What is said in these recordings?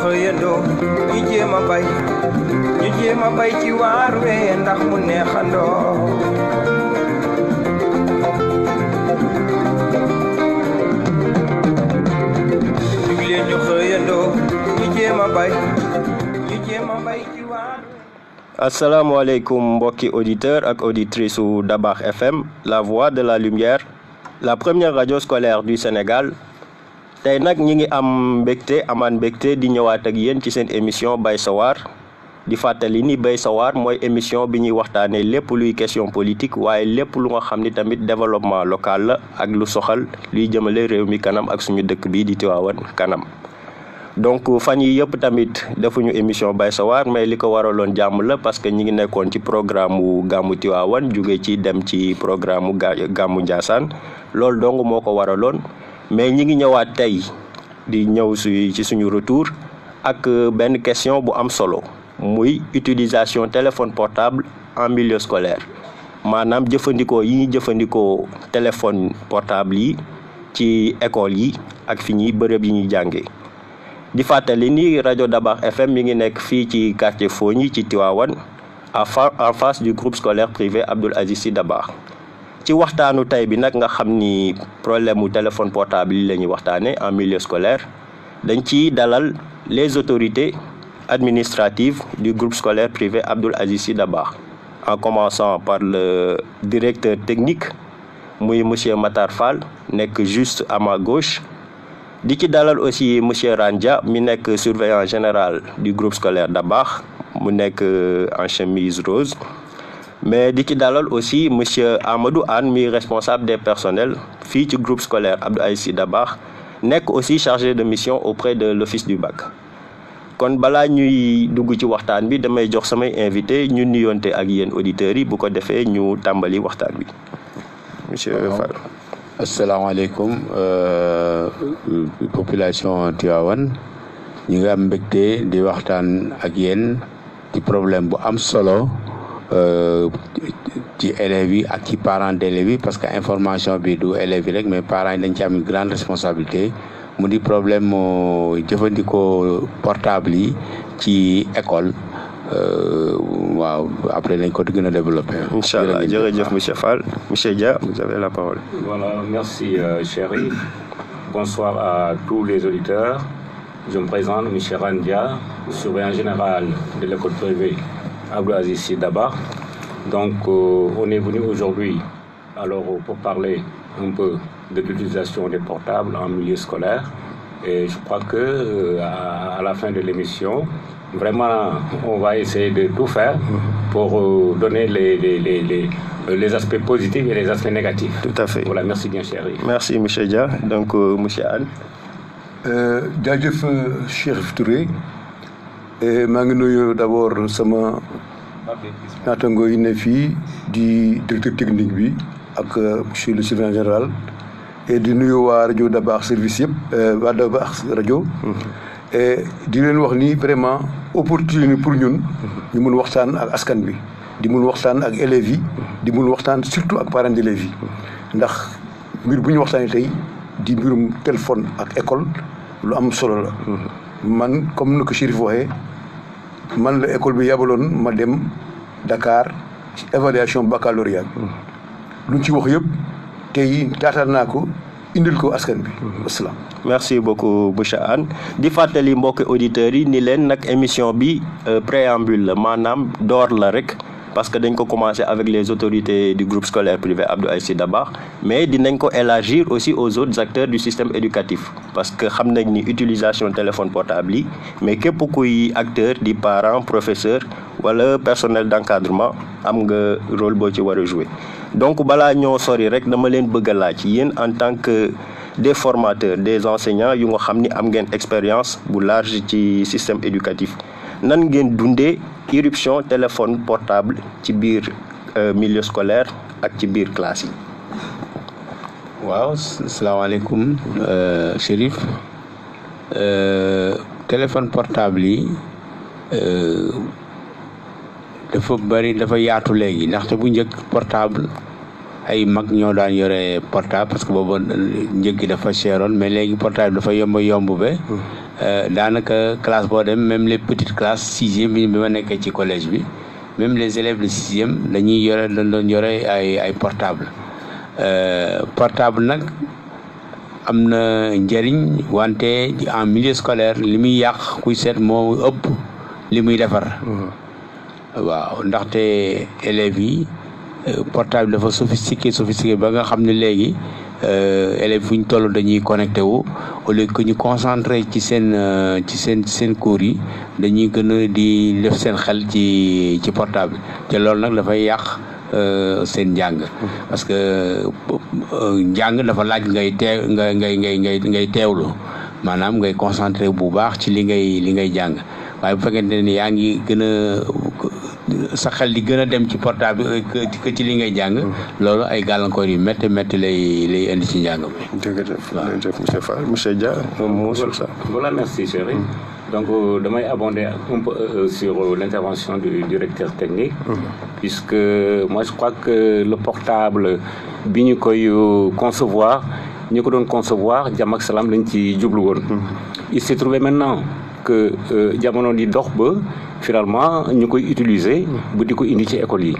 xëyandoo ñu jéem a bay ci waar we ndax mu neexandoo jug leen ñu xëyandoo ñu jéem a bay ci waar we. Asalaamaaleykum mbokki auditeur ak auditrice su Dabakh FM la voix de la lumière la première radio scolaire du Sénégal. tey nag ñi ngi amaan mbégte di ñëwaat ak yéen ci seen émission Bay Sa Waar di fàttali ni Bay Sa Waar mooy émission bi ñuy waxtaanee lépp luy question politique waaye lépp lu nga xam ni tamit développement local la ak lu soxal luy jëmale réew mi kanam ak suñu dëkk bi di Tivaouane kanam. donc fan yi yëpp tamit defuñu émission Bay Sa Waar mais li ko waraloon jàmm la parce que ñi ngi nekkoon ci programme mu gàmmu Tivaouane jóge ci dem ci programme mu gàmmu Ndiassane loolu dong moo ko waraloon. mais ñi ngi ñëwaat tey di ñëw ci suñu retour ak benn question bu am solo muy utilisation téléphone portable en milieu scolaire maanaam jëfandikoo yi ñuy jëfandikoo téléphone portable yi ci école yi ak fi ñuy bërëb yi ñuy jàngee di fàttali ni rajo Dabakh FM mi ngi nekk fii ci quartier Fogny ci Tivaouane en face du groupe scolaire privé Abdoul Aziz Sy Dabakh. ci waxtaanu tey bi nag nga xam ni problème mu téléphone portable yi la ñuy waxtaanee en milieu scolaire dañ ci dalal les autorités administratives du groupe scolaire privé Abdoul Aziz Sy Dabakh en commençant par le directeur technique muy monsieur Matar Fall nekk juste à ma gauche di ci dalal aussi monsieur Randia mi nekk surveillant général du groupe scolaire Dabakh mu nekk en chemise rose. mais di ci dalal aussi monsieur Amadou Anne mi responsable des personnels fii ci groupe scolaire Abdou Aziz Sy Dabakh nekk aussi chargé de mission auprès de l'office du bac. kon balaa ñuy dugg ci waxtaan bi damay jox samay invité ñu nuyonte ak yéen auditeurs yi bu ko defee ñu tàmbali waxtaan bi monsieur Fall. asalaamaaleykum population Tivaouane ñu ngi am mbégte di waxtaan ak yéen ci problème bu am solo. ci élèves yi ak ci parents d'élèves yi parce que information bi du élèves yi rek mais parents yi dañ ci am une grande responsabilité mu di problème jëfandikoo portable yi ci école waaw après nañ ko gën a développer. Inch'Allah jërëjëf monsieur Fall. monsieur Dia vous avez la parole. Voilà, merci chéri. Bonsoir à tous les auditeurs. Je me présente monsieur Randia, surveillant général de l'école privée Abdou Aziz Sy Dabakh. Donc on est venu aujourd'hui alors pour parler un peu de l'utilisation des portables en milieu scolaire et je crois que à la fin de l'émission vraiment on va essayer de tout faire pour donner les aspects positifs et les aspects négatifs. Tout à fait. Voilà, merci bien chéri. Merci monsieur Dia. Donc monsieur Anne. jaajëf Chérif Touré maa ngi nuyu d'abord sama naatango yi ne fii di directeur technique bi ak monsieur le surveillant général et di nuyu waa rajo Dabakh service yëpp waa Dabakh rajo et di leen wax ni vraiment opportunité pour ñun ñu mun waxtaan ak askan bi di mun waxtaan ak élèves yi di mun waxtaan surtout ak parents d'élèves yi ndax mbir bu ñu waxtaanee tey di mbirum téléphone ak école lu am solo la man comme ni ko Chérif waxee man la école bi yabaloon ma dem Dakar ci évaluation baccalauréat luñ ci wax yëpp tey taataan naa ko indil ko askan bi. wasalaam. merci beaucoup monsieur Anne di fàttali mbokki auditeurs yi ni leen nag émission bi préambule la maanaam door la rek parce que dañ ko commencer avec les autorités du groupe scolaire privé Abdou Aziz Sy Dabakh mais dinañ ko élargir aussi aux autres acteurs du système éducatif parce que xam nañ ni utilisation téléphone portable yi mais képp kuy acteur di parent professeur wala personnel d'encadrement am nga rôle boo ci war a jouer donc balaa ñoo sori rek dama leen bëgg a laaj yéen en tant que des formateurs des enseignants yu nga xam ni am ngeen expérience bu large ci système éducatif nan ngeen dundee irruption téléphone portable ci biir milieu scolaire ak ci biir classe yi. waaw asalaamaaleykum Chérif téléphone portable yi dafa yaatu léegi ndaxte bu njëkk portable ay mag ñoo daan yore portable parce que boobu njëg gi dafa cheroon mais léegi portable dafa yomb ba daanaka classe boo dem même les petites classes sixième bi ma nekkee ci collège bi même les élèves de sixième dañuy dañ doon yore ay portable nag am na njëriñ wante en milieu scolaire li muy yàq kuy seet moo ëpp li muy defar waaw ndaxte élèves yi portable dafa sophistiqué ba nga xam ne léegi élèves fu ñu toll dañuy connecté wu au lieu que ñu concentré ci seen cours yi dañuy gën a di def seen xel ci portable te loolu nag dafay yàq seen njàng parce que njàng dafa laaj ngay teewlu maanaam ngay concentré bu baax ci li ngay jàng waaye bu fekkente ne yaa ngi gën a sa xel di gën a dem ci portable que ci li ngay jàng loolu ay gàllankoor yu métti lay indi ci njàng mi. jërëjëf monsieur Fall. Monsieur Dia un mot sur ça. Voilà, merci chéri. Donc damay abonder un peu sur l'intervention du directeur technique puisque moi je crois que le portable bi ñu koy concevoir ñu ko doon concevoir jàmm ak salaam lañ ci jublu woon. Il s'est trouvé maintenant que jamono di dox ba finalement ñu koy utiliser ba di ko indi ci école yi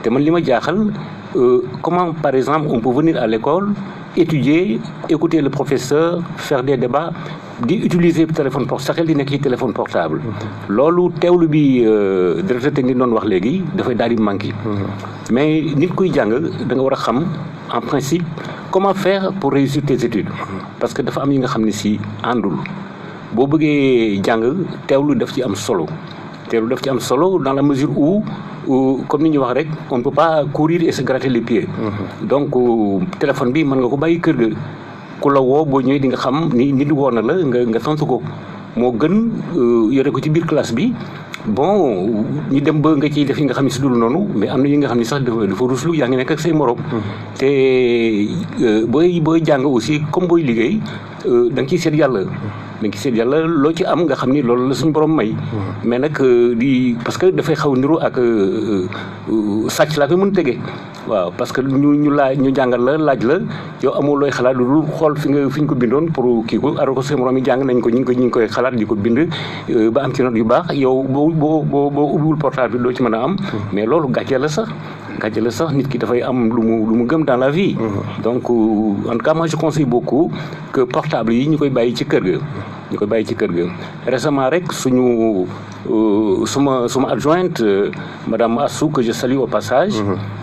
te man li ma jaaxal comment par exemple on peut venir à l'école étudier écouter le professeur faire des débats di utiliser téléphone portable sa xel di nekk ci téléphone portable loolu teewlu bi directeur technique doon wax léegi dafay daal di manqué mais nit kuy jàng da nga war a xam en principe comment faire pour réussir tes études parce que dafa am yi nga xam ne si àndul boo bëggee jàng teewlu daf ci am solo dans la mesure où comme ni ñu wax rek on ne peut pas courir et se gratter les pieds donc téléphone bi mën nga ko bàyyi kër ga ku la woo boo ñëwee di nga xam ni nit woo na la nga tontu ko moo gën yore ko ci biir classe bi bon ñu dem ba nga ciy def yi nga xam ne si dul noonu mais am na yi nga xam ne sax dafa ruslu yaa ngi nekk ak say morom te booy jàng aussi comme booy liggéey da nga ciy seet yàlla loo ci am nga xam ni loolu la suñu borom may mais nag parce que dafay xaw niru ak sàcc laa fi mën tege waaw parce que ñu jàngal la laaj la yow amoo looy xalaat lu dul xool fi ñu ko bindoon pour kii ko aro ko say morom yi jàng nañ ko ñu ngi koy xalaat di ko bind ba am ci note yu baax yow boo ubbiwul portable bi doo ci mën a am mais loolu gàcce la sax nit ki dafay am lu mu gëm dans la vie donc en tout cas moi je conseille beaucoup que portable yi ñu koy bàyyi ci kër ga récemment rek suma adjointe madame Assou que je salue au passage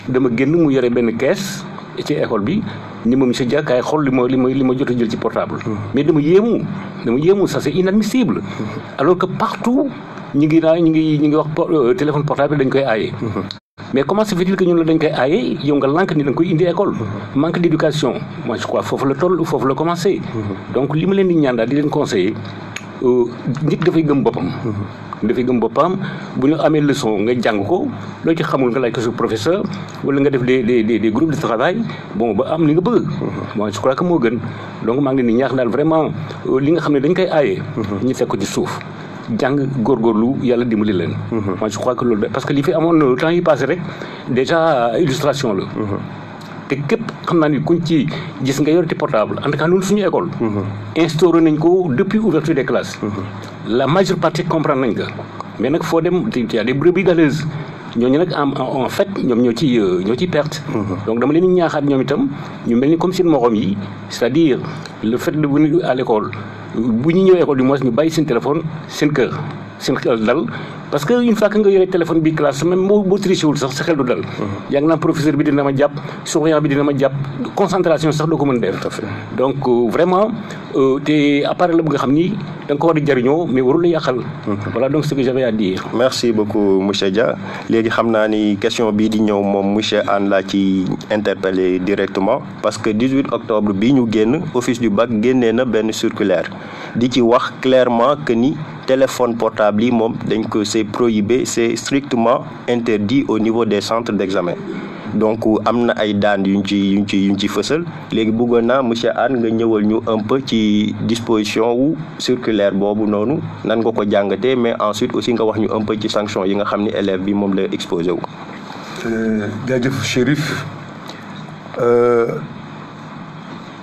dama génn mu yore benn caisse ci école bi ni ma monsieur Dia kaay xool li ma jot a jël ci portable mais dama yéemu ça c'est inadmissible alors que partout ñi ngi wax téléphone portable dañ koy aaye mais comment se fait-il que ñun la dañ koy aaye yow nga lànk ni da nga koy indi école manque d'éducation moi je crois foofu la commencé donc li ma leen di ñaan daal di leen conseiller nit dafay gëm boppam bu ñu amee leçon nga jàng ko loo ci xamul nga laaj ko sa professeur wala nga def des groupes de travail bon ba am li nga bëgg moi je crois que moo gën donc maa ngi leen di ñaax daal vraiment li nga xam ne dañ koy aaye ñu fekk ko ci suuf jàng góorgóorlu yàlla dimbali leen moi je crois que loolu parce que li fi amoon temps yi passé rek déjà illustration la te képp xam naa ni kuñ ci gis nga yor ci portable en tout cas noonu suñu école instauré nañ ko depuis ouverture des classes la majeure partie comprendre nañ ko mais nag foo dem y a des brebis galeuses ñooñu nag en fait ñoom ñoo ci perte donc dama leen di ñaaxaat ñoom itam ñu mel ni comme seen morom yi c'est-à-dire le fait de venir à l'école bu ñu ñëw école du moins ñu bàyyi seen téléphone seen kër dal parce que une fois que nga yore téléphone bi classe même boo triché wul sax sa xel du dal yaa ngi naan professeur bi dina ma jàpp surveillant bi dina ma jàpp concentration sax doo ko mën def donc vraiment te appareil la bu nga xam ni da nga ko war a jëriñoo mais warul la yàqal voilà donc ce que j'avais à dire. Merci beaucoup monsieur Dia léegi xam naa ni question bii di ñëw moom monsieur Anne laa ci interpellé directement parce que 18 octobre bii ñu génn office du bac génnee na benn circulaire di ci wax clairement que ni téléphone portable yi moom dañ ko c'est prohibé c'est strictement interdit au niveau des centres d'examen donc am na ay daan yuñ ci fësal léegi bëggoon naa monsieur Anne nga ñëwal ñu un peu ci disposition wu circulaire boobu noonu nan nga ko jàngatee mais ensuite aussi nga wax ñu un peu ci sanction yi nga xam ni élève bi moom la exposé wu. jaajëf Chérif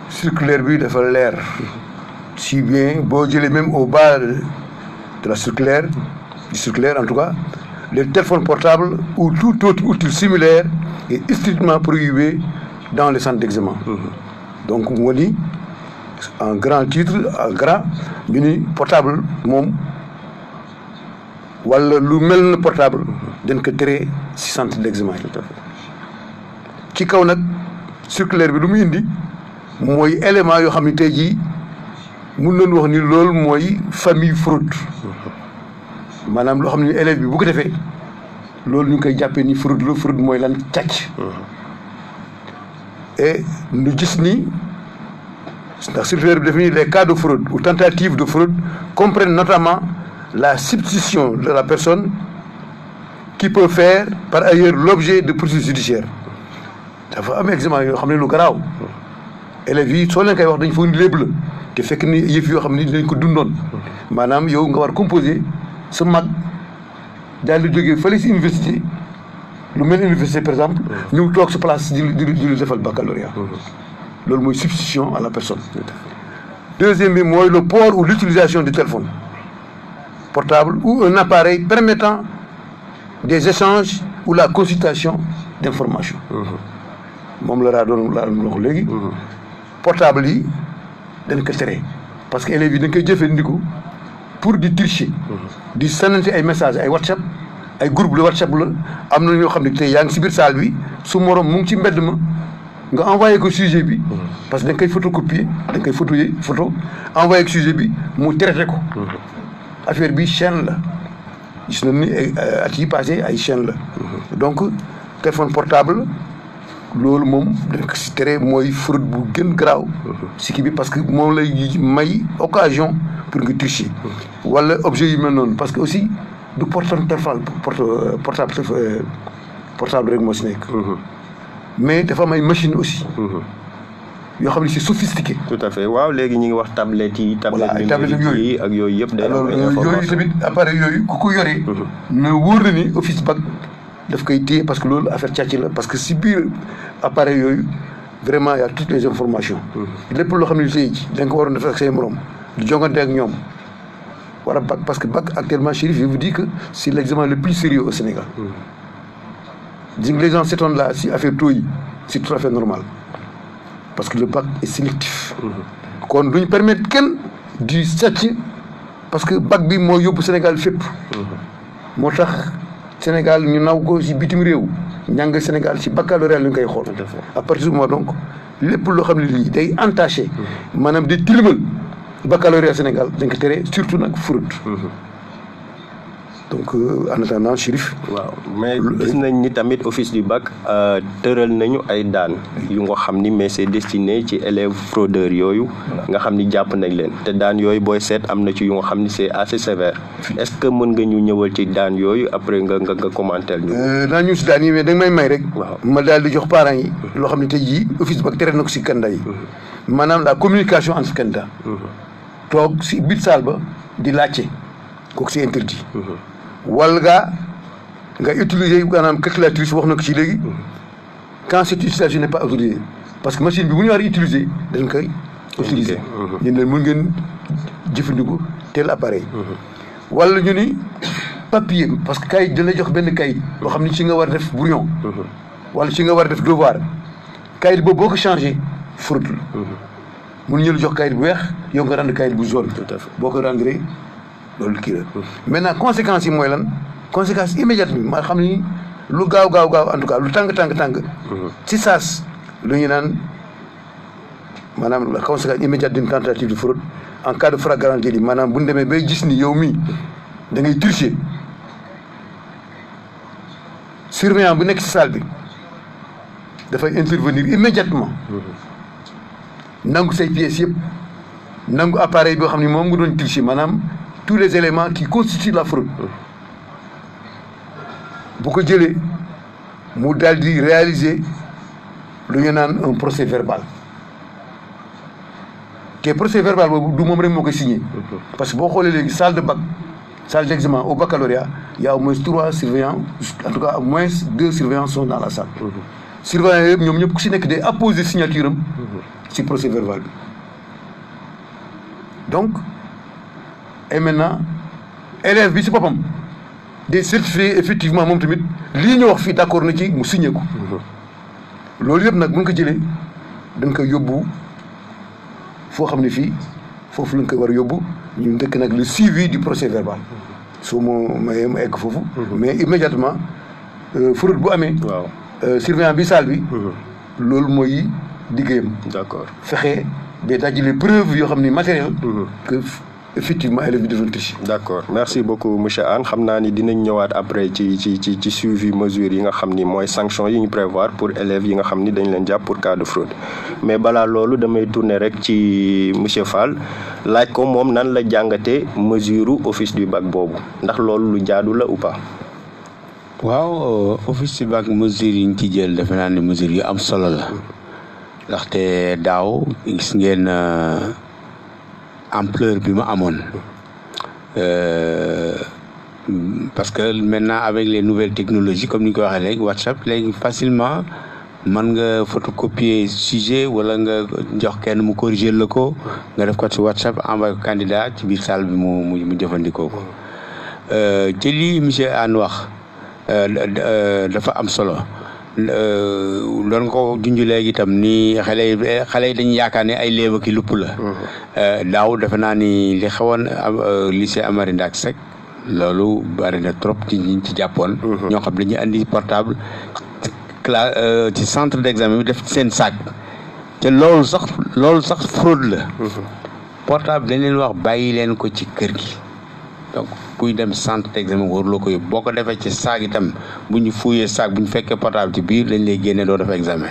circulaire bi dafa leer si bien boo jëlee même au bas de la circulaire du circulaire en tout cas les téléphones portables ou tout autre outil similaire est strictement prohibé dans les centres d'examen. Donc moo ni en grand titre en grand ñu ni portable moom wala lu mel na portable dañ ko tere ci centre d'examen yi. ci kaw nag circulaire bi lu mu indi mooy élément yoo xam ne tey jii mun nañu wax ni loolu mooy famille fraude maanaam loo xam ne élève bi bu ko defee loolu ñu ngi koy jàppee ni fraude la fraude mooy lan càcc. et ñu gis ni ndax circulaire bi daf ni les cas de fraude ou tentative de fraude comprennent notamment la substitution de la personne qui peut faire par ailleurs l'objet de poursuites judiciaires. dafa am examen yoo xam ne lu garaaw élèves yi soo leen koy wax dañ foog ni lépp la te fekk ni yëf yoo xam ne dañ ko dundoon maanaam yow nga war composer sa mag daal di jógee fële si université lu mel université par exemple ñu toog sa place di defal baccalauréat loolu mooy substitution à la personne. Deuxième bi mooy le port ou l'utilisation du téléphone portable ou un appareil permettant des échanges ou la consultation d'informations. moom la doon wax léegi portable yi dañ ko tere parce que élèves yi dañ koy jëfandikoo pour di tricher di sànnante ay messages ay WhatsApp ay groupe de WhatsApp la am na ñoo xam ne tey yaa ngi si biir salle bi su morom mu ngi ci mbedd ma nga envoyé ko sujet bi parce que da nga koy photocopier da nga koy photo envoyé ko sujet bi mu traité ko affaire bi chaîne la gis nañ ni at yi passé ay chaîne la donc téléphone portable loolu moom dañ ko si tere mooy fraude bu gën garaaw si kii bi parce que moom lay may occasion pour nga tricher wala objet yu mel noonu parce que aussi du portable rek moo si nekk mais dafa am ay machine aussi yoo xam ne c'est sophistiqué. tout à fait waaw léegi ñu ngi wax tablette yi. tablette yooyu ak yooyu yëpp. day alors yooyu tamit appareil yooyu ku ko yoree. na wóor na ni office bac daf koy téye parce que loolu affaire càcc la parce que si biir appareil yooyu vraiment y a toutes les informations. lépp loo xam ne tey da nga ko waroon def ak say morom di jongante ak ñoom wala bac parce que bac actuellement Chérif je vous dis que c'est l'examen le plus sérieux au Sénégal. gis nga les gens s'étonnent là si affaire taux yi c'est tout à fait normal parce que le bac est sélectif. kon duñ permettre kenn di sàcc parce que bac bi moo yóbbu Sénégal fépp. moo tax Sénégal ñu naw ko si bitim réew njàng Sénégal si baccalauréat lañ koy xool. à partir du moment donc lépp loo xam ne lii day entaché. maanaam day tilimal baccalauréat Sénégal dañ ko tere surtout nag fraude. donc en attendant Chérif. waaw mais gis nañ ni tamit office du bac tëral nañu ay daan yu nga xam ni mais c'est destiné ci élèves fraudeurs yooyu nga xam ni jàpp nañ leen te daan yooyu booy seet am na ci yu nga xam ni c'est assez sévère est-ce que mën nga ñu ñëwal ci daan yooyu après nga commenter ñu. naa ñu si daan yi mais da nga may rek. waaw ma daal di jox parents yi. loo xam ne tey jii office du bac tere na ko si candidat yi. maanaam la communication entre candidats. toog si biir salle ba di laajte kooku c'est interdit. wala nga utiliser maanaam calculatrice wax na ko ci léegi quand cette utilisation n'est pas autorisée parce que machine bi bu ñu war a utiliser dañ koy utiliser ñu ne mën ngeen jëfandikoo tel appareil wala ñu ni papier parce que kayit da lay jox benn kayit boo xam ni ci nga war a def brouillon wala ci nga war a def devoir kayit boobu boo ko changé fraude la mun ñu la jox kayit bu weex yow nga rendre kayit bu jaune boo ko rendre loolu kii la maintenant conséquences yi mooy lan conséquence immédiate bi ma xam ni lu gaaw en tout cas lu tàng ci saas lu ñu naan maanaam la conséquence immédiate d'une tentative de fraude en cas de flagrant délit maanaam bu ñu demee bay gis ni yow mii da ngay tricher surveillant bu nekk ci salle bi dafay intervenir immédiatement nangu say pièces yëpp nangu appareil boo xam ni moom nga doon tricher maanaam tous les éléments qui constituent la fraude bu ko jëlee mu daal di réaliser lu ñu naan un procès verbal te procès verbal boobu du moom rek moo koy signé parce que boo xoolee léegi salle de bac salle d'examen au baccalauréat il y a au moins 3 surveillants en tout cas au moins 2 surveillants sont dans la salle surveillants yëpp ñoom ñëpp ku si nekk day apposer signature am si procès verbal bi donc et maintenant élève bi si boppam day certifié effectivement moom tamit lii ñu wax fii d'accord na ci mu signé ko loolu yëpp nag bu ñu ko jëlee dañ koy yóbbu foo xam ne fii foofu lañ koy war a yóbbu ñu dëkk nag le suivi du procès verbal soo ma egg foofu mais immédiatement fraude bu amee surveillant bi salle bi loolu mooy liggéeyam d'accord fexe ba dajale preuve yoo xam ni matériel que effectivement élèves yi defoon tricher. d'accord merci beaucoup monsieur Anne xam naa ni dinañ ñëwaat après ci suivi mesures yi nga xam ni mooy sanction yi ñu prévoir pour élèves yi nga xam ni dañ leen jàpp pour cas de fraude mais balaa loolu damay tourner rek ci monsieur Fall laaj ko moom nan la jàngatee mesure office du bac boobu ndax loolu lu jaadu la ou pas. waaw office du bac mesures yi ñu ci jël defe naa ne mesures yu am solo la ndaxte daaw gis ngeen ampleur bi ma amoon parce que maintenant avec les nouvelles technologies comme ni ñu ko waxee léegi WhatsApp léegi facilement mën nga photocopier sujet wala nga jox kenn mu corriger la ko nga def ko ci WhatsApp envoyé ko candidat ci biir salle bi mu jëfandikoo ko ci lii monsieur Anne wax dafa am solo doon ko junj léegi itam ni xale yi dañuy yaakaar ne ay léeba ki lupp la daaw defe naa ni li xewoon lycée Amary Ndack Seck loolu bari na trop ci ñi ci jàppoon ñoo xam dañuy andi portable ci centre d'examen bi def seen sac te loolu sax fraude la portable dañ leen wax bàyyi leen ko ci kër gi donc kuy dem centre d'examen waruloo ko yóbbu boo ko defee ci saag itam bu ñu fuyee saag bu ñu fekkee portable ci biir lañ lay génne doo def examen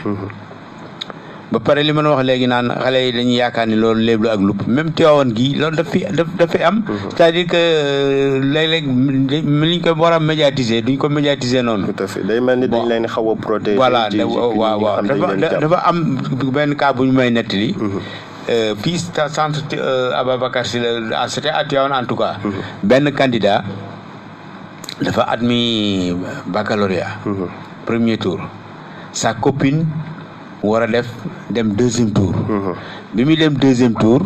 ba pare li ma wax léegi naan xale yi dañuy yaakaar ni loolu léeb la ak lupp même Tivaouane gi loolu dafay am c'est-à-dire que léeg-léeg liñ ko war a médiatiser duñ ko médiatiser noonu. tout à fait day mel ni dañ leen xaw a protéger. voilà waaw dafa am benn cas bu ñu may nettali. fii centre Ababacar Sy la c'était à Tivaouane en tout cas. benn candidat dafa admis baccalauréat premier tour sa copine war a dem deuxième tour bi muy dem deuxième tour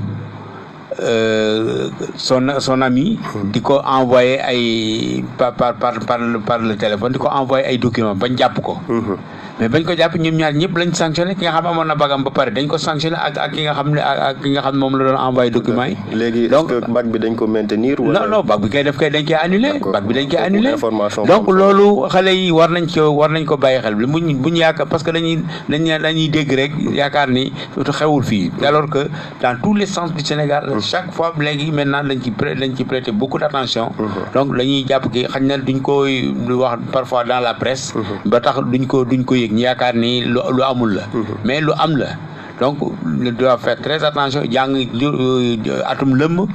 son ami di ko envoyé ay par le téléphone di ko envoyé ay documents bañ jàpp ko mais bañ ko jàpp ñoom ñaar ñëpp lañ sanctionné ki nga xam amoon na bagam ba pare dañ ko sanctionné ak ki nga xam moom la doon envoyé documents yi. léegi donc est-ce que bac bi dañ ko maintenir. wala non bac bi kay def kay dañ koy annulé. bac bi dañ koy annulé donc loolu xale yi war nañ ko bàyyi xel bi buñ yaakaar parce que dañuy dégg rek yaakaar ni xewul fii alors que dans tous les centres du Sénégal chaque fois léegi maintenant dañ ci prêter beaucoup d'attention. donc dañuy jàpp ki xañ na duñ koy wax parfois dans la presse. ba tax duñ ko yëg ñu yaakaar ni lu amul la mais lu am la donc il doit faire très attention jàng atum lëmm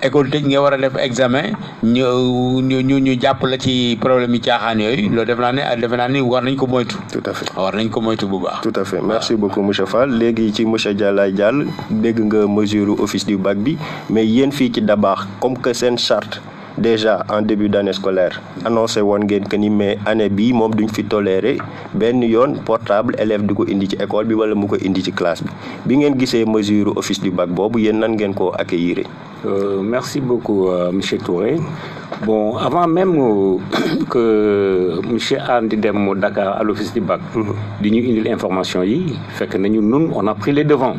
école tëj nga war a def examen ñu jàpp la ci problème yi caaxaan yooyu loolu defe naa ni war nañ ko moytu. tout à fait war nañ ko moytu bu baax. tout à fait merci beaucoup monsieur Fall léegi ci monsieur Dialaye Diall dégg nga mesure office du bac bi mais yéen fii ci Dabakh comme que seen charte déjà en début d'année scolaire annoncé woon ngeen que ni mais année bii moom duñ fi tolérer benn yoon portable élève di ko indi ci école bi wala mu ko indi ci classe bi ngeen gisee mesure office du bac boobu yéen nan ngeen ko accueillir. Merci beaucoup monsieur Touré. Bon, avant même que monsieur Anne di dem Dakar à l'office du bac di ñu indil information yi fekk nañu nun on a pris les devants.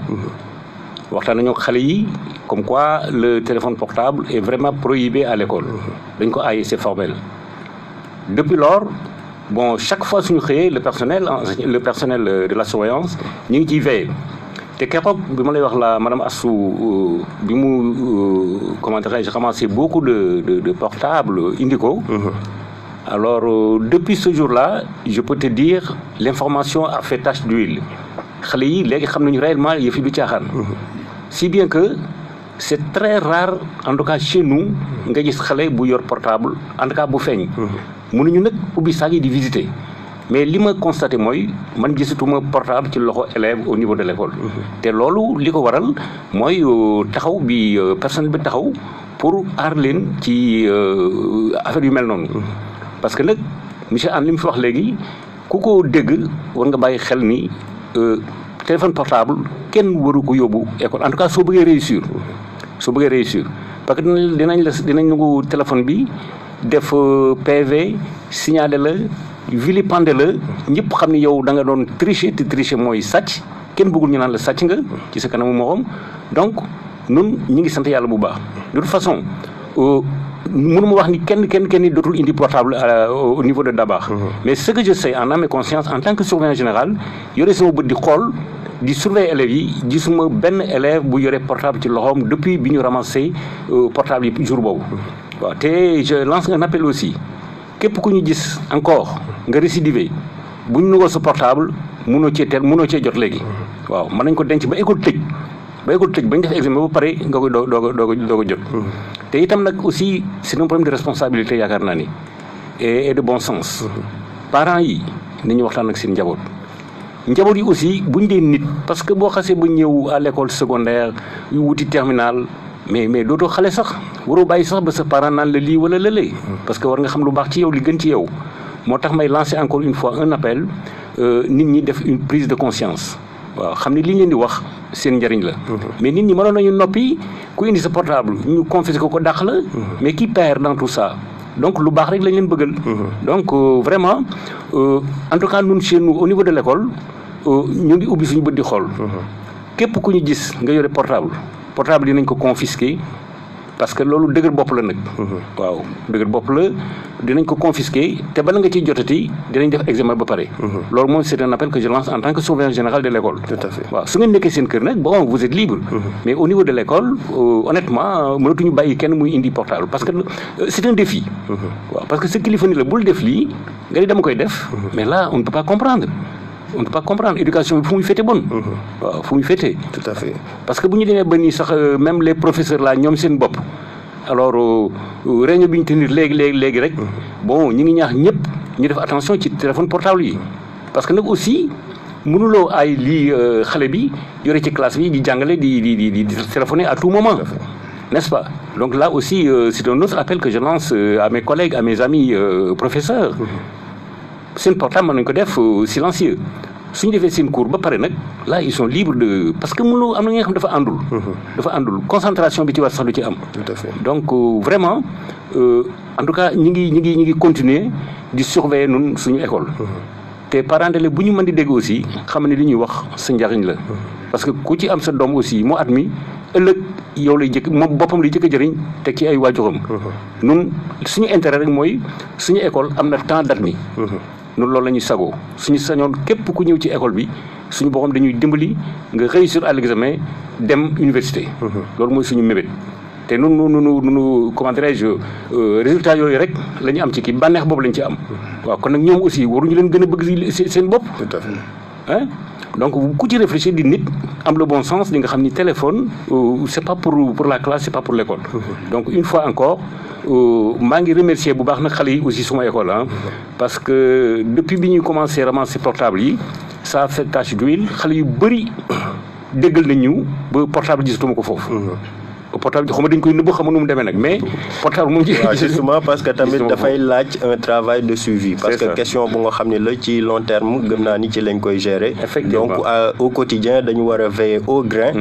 waxtaan nañu xale yi comme quoi le téléphone portable est vraiment prohibé à l'école dañ ko aaye c'est formel depuis lors bon chaque fois suñu xëyee le personnel de la surveillance ñu ngi ciy veillé te keroog bi ma lay wax la madame Assou bi mu comment dirais-je ramassé beaucoup de portables indi ko alors depuis ce jour-là je peux te dire l'information a fait tache d'huile xale yi léegi xam nañu réellement yëf yi du caaxaan si bien que c'est très rare en tout cas chez nous nga gis xale bu yor portable en tout cas bu feeñ mënuñu nag ubbi saag yi di visiter mais li ma constaté mooy man gisatuma portable ci loxo élève au niveau de l'école te loolu li ko waral mooy taxaw bi personnel bi taxaw pour aar leen ci affaire yu mel noonu parce que nag monsieur Anne li mu fi wax léegi ku ko dégg war nga bàyyi xel ni téléphone portable kenn waru ko yóbbu école en tout cas soo bëggee réussir soo bëggee réussir parce que dinañ nangu téléphone bi def PV signalé la vilipendé la ñëpp xam ni yow da nga doon tricher te tricher mooy sàcc kenn bëggul ñu naan la sàcc nga ci sa kanamu morom donc nun ñi ngi sant yàlla bu baax de toute façon mënuma wax ni kenn dootul indi portable au niveau de Dabakh mais ce que je sais en âme et conscience en tant que surveillant général yore sama bët di xool di surveiller élèves yi gisuma benn élève bu yore portable ci loxoom depuis bi ñu ramassé portable yi jour boobu waaw te je lance un appel aussi képp ku ñu gis encore nga récidivé bu ñu nugoo sa portable mënoo cee jot léegi waaw mën nañ ko denc ba école tëj ba ñu def examen ba pare nga koy doog a jot te itam nag aussi c'est un problème de responsabilité yaakaar naa ni et de bon sens parents yi ni ñu waxtaan ak seen njaboot yi aussi buñ dee nit parce que boo xasee ba ñëw à l'école secondaire yu wuti terminal mais dootoo xale sax waroo bàyyi sax ba sa parent naan la lii wala lële parce que war nga xam lu baax ci yow li gën ci yow moo tax may lancer encore une fois un appel nit ñi def une prise de conscience waaw xam ne li ñu leen di wax seen njëriñ la mais nit ñi mënoon nañu noppi ku indi sa portable ñu confisqué ko dàq la mais qui perd dans tout ça donc lu baax rek lañ leen bëggal donc vraiment en tout cas ñun chez nous au niveau de l'école ñu ngi ubbi suñu bët di xool képp ku ñu gis nga yore portable dinañ ko confisqué parce que loolu dëgër bopp la nag waaw dëgër bopp la dinañ ko confisqué te bala nga ciy jotati dinañ def examen ba pare loolu moom c'est un appel que je lance en tant que surveillant général de l'école tout à fait waaw su ngeen nekkee seen kër nag bon vous êtes libre mais au niveau de l'école honnêtement mënatuñu bàyyi kenn muy indi portable parce que c'est un défi waaw parce que ce kilifa ni la bul def lii nga di dama koy def mais là on ne peut pas comprendre éducation bi fu muy féete bon waaw fu muy féete tout à fait parce que bu ñu demee ba nii sax même les professeurs là ñoom seen bopp alors réunion bi ñu tenir léegi rek bon ñi ngi ñaax ñëpp ñu def attention ci téléphone portable yi parce que nag aussi mënuloo ay lii xale bi yore ci classe bi di jàngale di téléphoner à tout moment n'est-ce pas donc là aussi c'est un autre appel que je lance à mes collègues à mes amis professeurs seen portable mën nañu ko def silencieux suñu defee seen cours ba pare nag là ils sont libres de parce que mënu am na ñi nga xam dafa àndul concentration bi ci war sax du ci am tout à fait donc vraiment en tout cas ñi ngi continuer di surveiller nun suñu école te parents d'élèves bu ñu mën di dégg aussi xam ne li ñuy wax sa njariñ la parce que ku ci am sa doom aussi moo admis ëllëg yow lay jëkk moom boppam lay jëkk a jëriñ teg ci ay waajuram nun suñu intérêt rek mooy suñu école am na temps d'admis nun loolu la ñuy sagoo suñu sañoon képp ku ñëw ci école bi suñu boppam dañuy dimbali nga réussir à l'examen dem université loolu mooy suñu mébét te nunu comment dirais-je résultat yooyu rek la ñu am ci kii bànneex boobu lañ ci am waaw kon nag ñoom aussi waruñu leen gën a bëgg seen bopp tout à fait hein donc ku ci réfléchir di nit am le bon sens di nga xam ni téléphone c'est pas pour la classe c'est pas pour l'école donc une fois encore maa ngi remercier bu baax nag xale yi aussi suma école parce que depuis bi ñuy commencé ramasser portable yi ça a fait tache d'huile xale yu bëri déggal nañ ñu ba portable gisatuma ko foofu portable bi xam nga dañ koy nëbb xam nu mu demee nag mais portable moom ci justement parce que tamit dafay laaj un travail de suivi parce que question bu nga xam ne la ci long terme gëm naa ni ci lañ koy gérer donc au quotidien dañu war a veiller au grain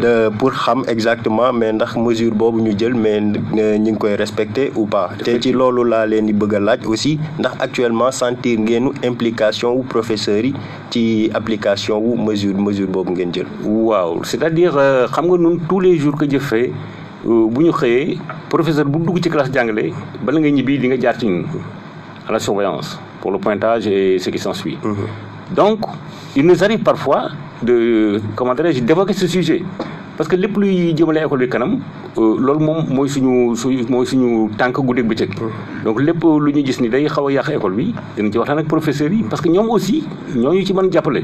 de pour xam exactement mais ndax mesure boobu ñu jël mais ñu ngi koy respecter ou pas te ci loolu laa leen di bëgg a laaj aussi ndax actuellement sentir ngeenu implication wu professeurs yi ci application wu mesure boobu ngeen jël waaw c'est-à-dire xam nga nun tous les jours que je fais bu ñu xëyee professeur bu dugg ci classe jàngale bala nga ñibbi di nga jaar ci ñun à la surveillance pour le pointage et ce qui s'ensuit donc il nous arrive parfois de comment dirais-je d'évoquer ce sujet parce que lépp luy jëmale école bi kanam loolu moom mooy suñu tànk guddeeg bëccëg donc lépp lu ñu gis ni day xaw a yàq école bi dinañ ci waxtaan ak professeurs yi parce que ñoom aussi ñooñu ci mën jàppale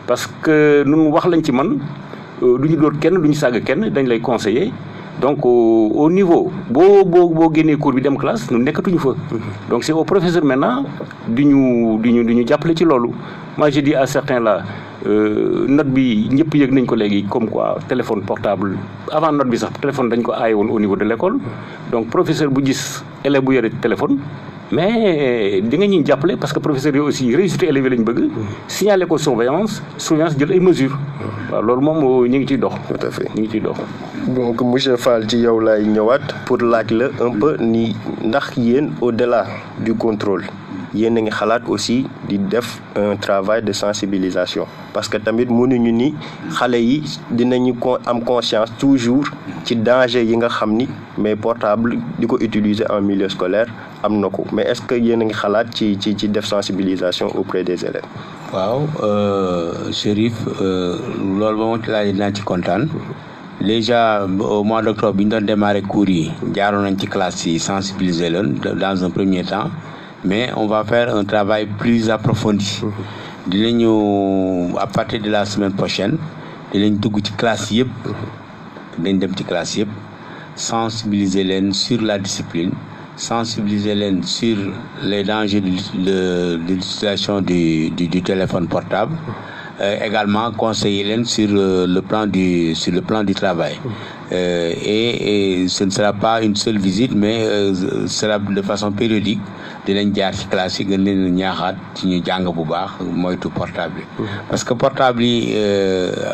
parce que nun wax lañ ci man du ñu dóor kenn du ñu sàgg kenn dañ lay conseiller donc au niveau boo génnee cours bi dem classe ñu nekkatuñu fa donc c'est au professeur maintenant di ñu jàppale ci loolu moi je dis à certains là note bi ñëpp yëg nañ ko léegi comme quoi téléphone portable avant note bi sax téléphone dañ ko aaye woon au niveau de l'école donc professeur bu gis élève bu yore téléphone mais di nga ñuy jàppale parce que professeurs yi aussi réussite élèves yi lañ bëgg signaler ko surveillance jël ay mesures waaw loolu moom ñu ngi ciy dox. tout à fait ñu ngi ciy dox. donc monsieur Fall ci yow lay ñëwaat pour laaj la un peu ni ndax yéen au-delà du contrôle yéen a ngi xalaat aussi di def un travail de sensibilisation parce que tamit mënuñu ni xale yi dinañu am conscience toujours ci danger yi nga xam ni mais portable di ko utiliser en milieu scolaire am na ko mais est-ce que yéen a ngi xalaat ci def sensibilisation auprès des élèves. waaw Chérif loolu ba ma ci laaj dinaa ci kontaan déjà au mois d'octobre bi ñu doon démarrer cours yi jaaroon nañ ci classe yi sensibiliser leen dans un premier temps mais on va faire un travail plus approfondi dinañu à partir de la semaine prochaine dinañ dugg ci classe yëpp dañ dem ci classe yëpp sensibiliser leen sur la discipline sensibiliser leen sur les dangers de l'utilisation du téléphone portable également conseiller leen sur le plan du travail et ce ne sera pas une seule visite mais sera de façon périodique dinañ jaar ci classe yi gën leen ñaaxaat ci ñu jàng bu baax moytu portable yi parce que portable yi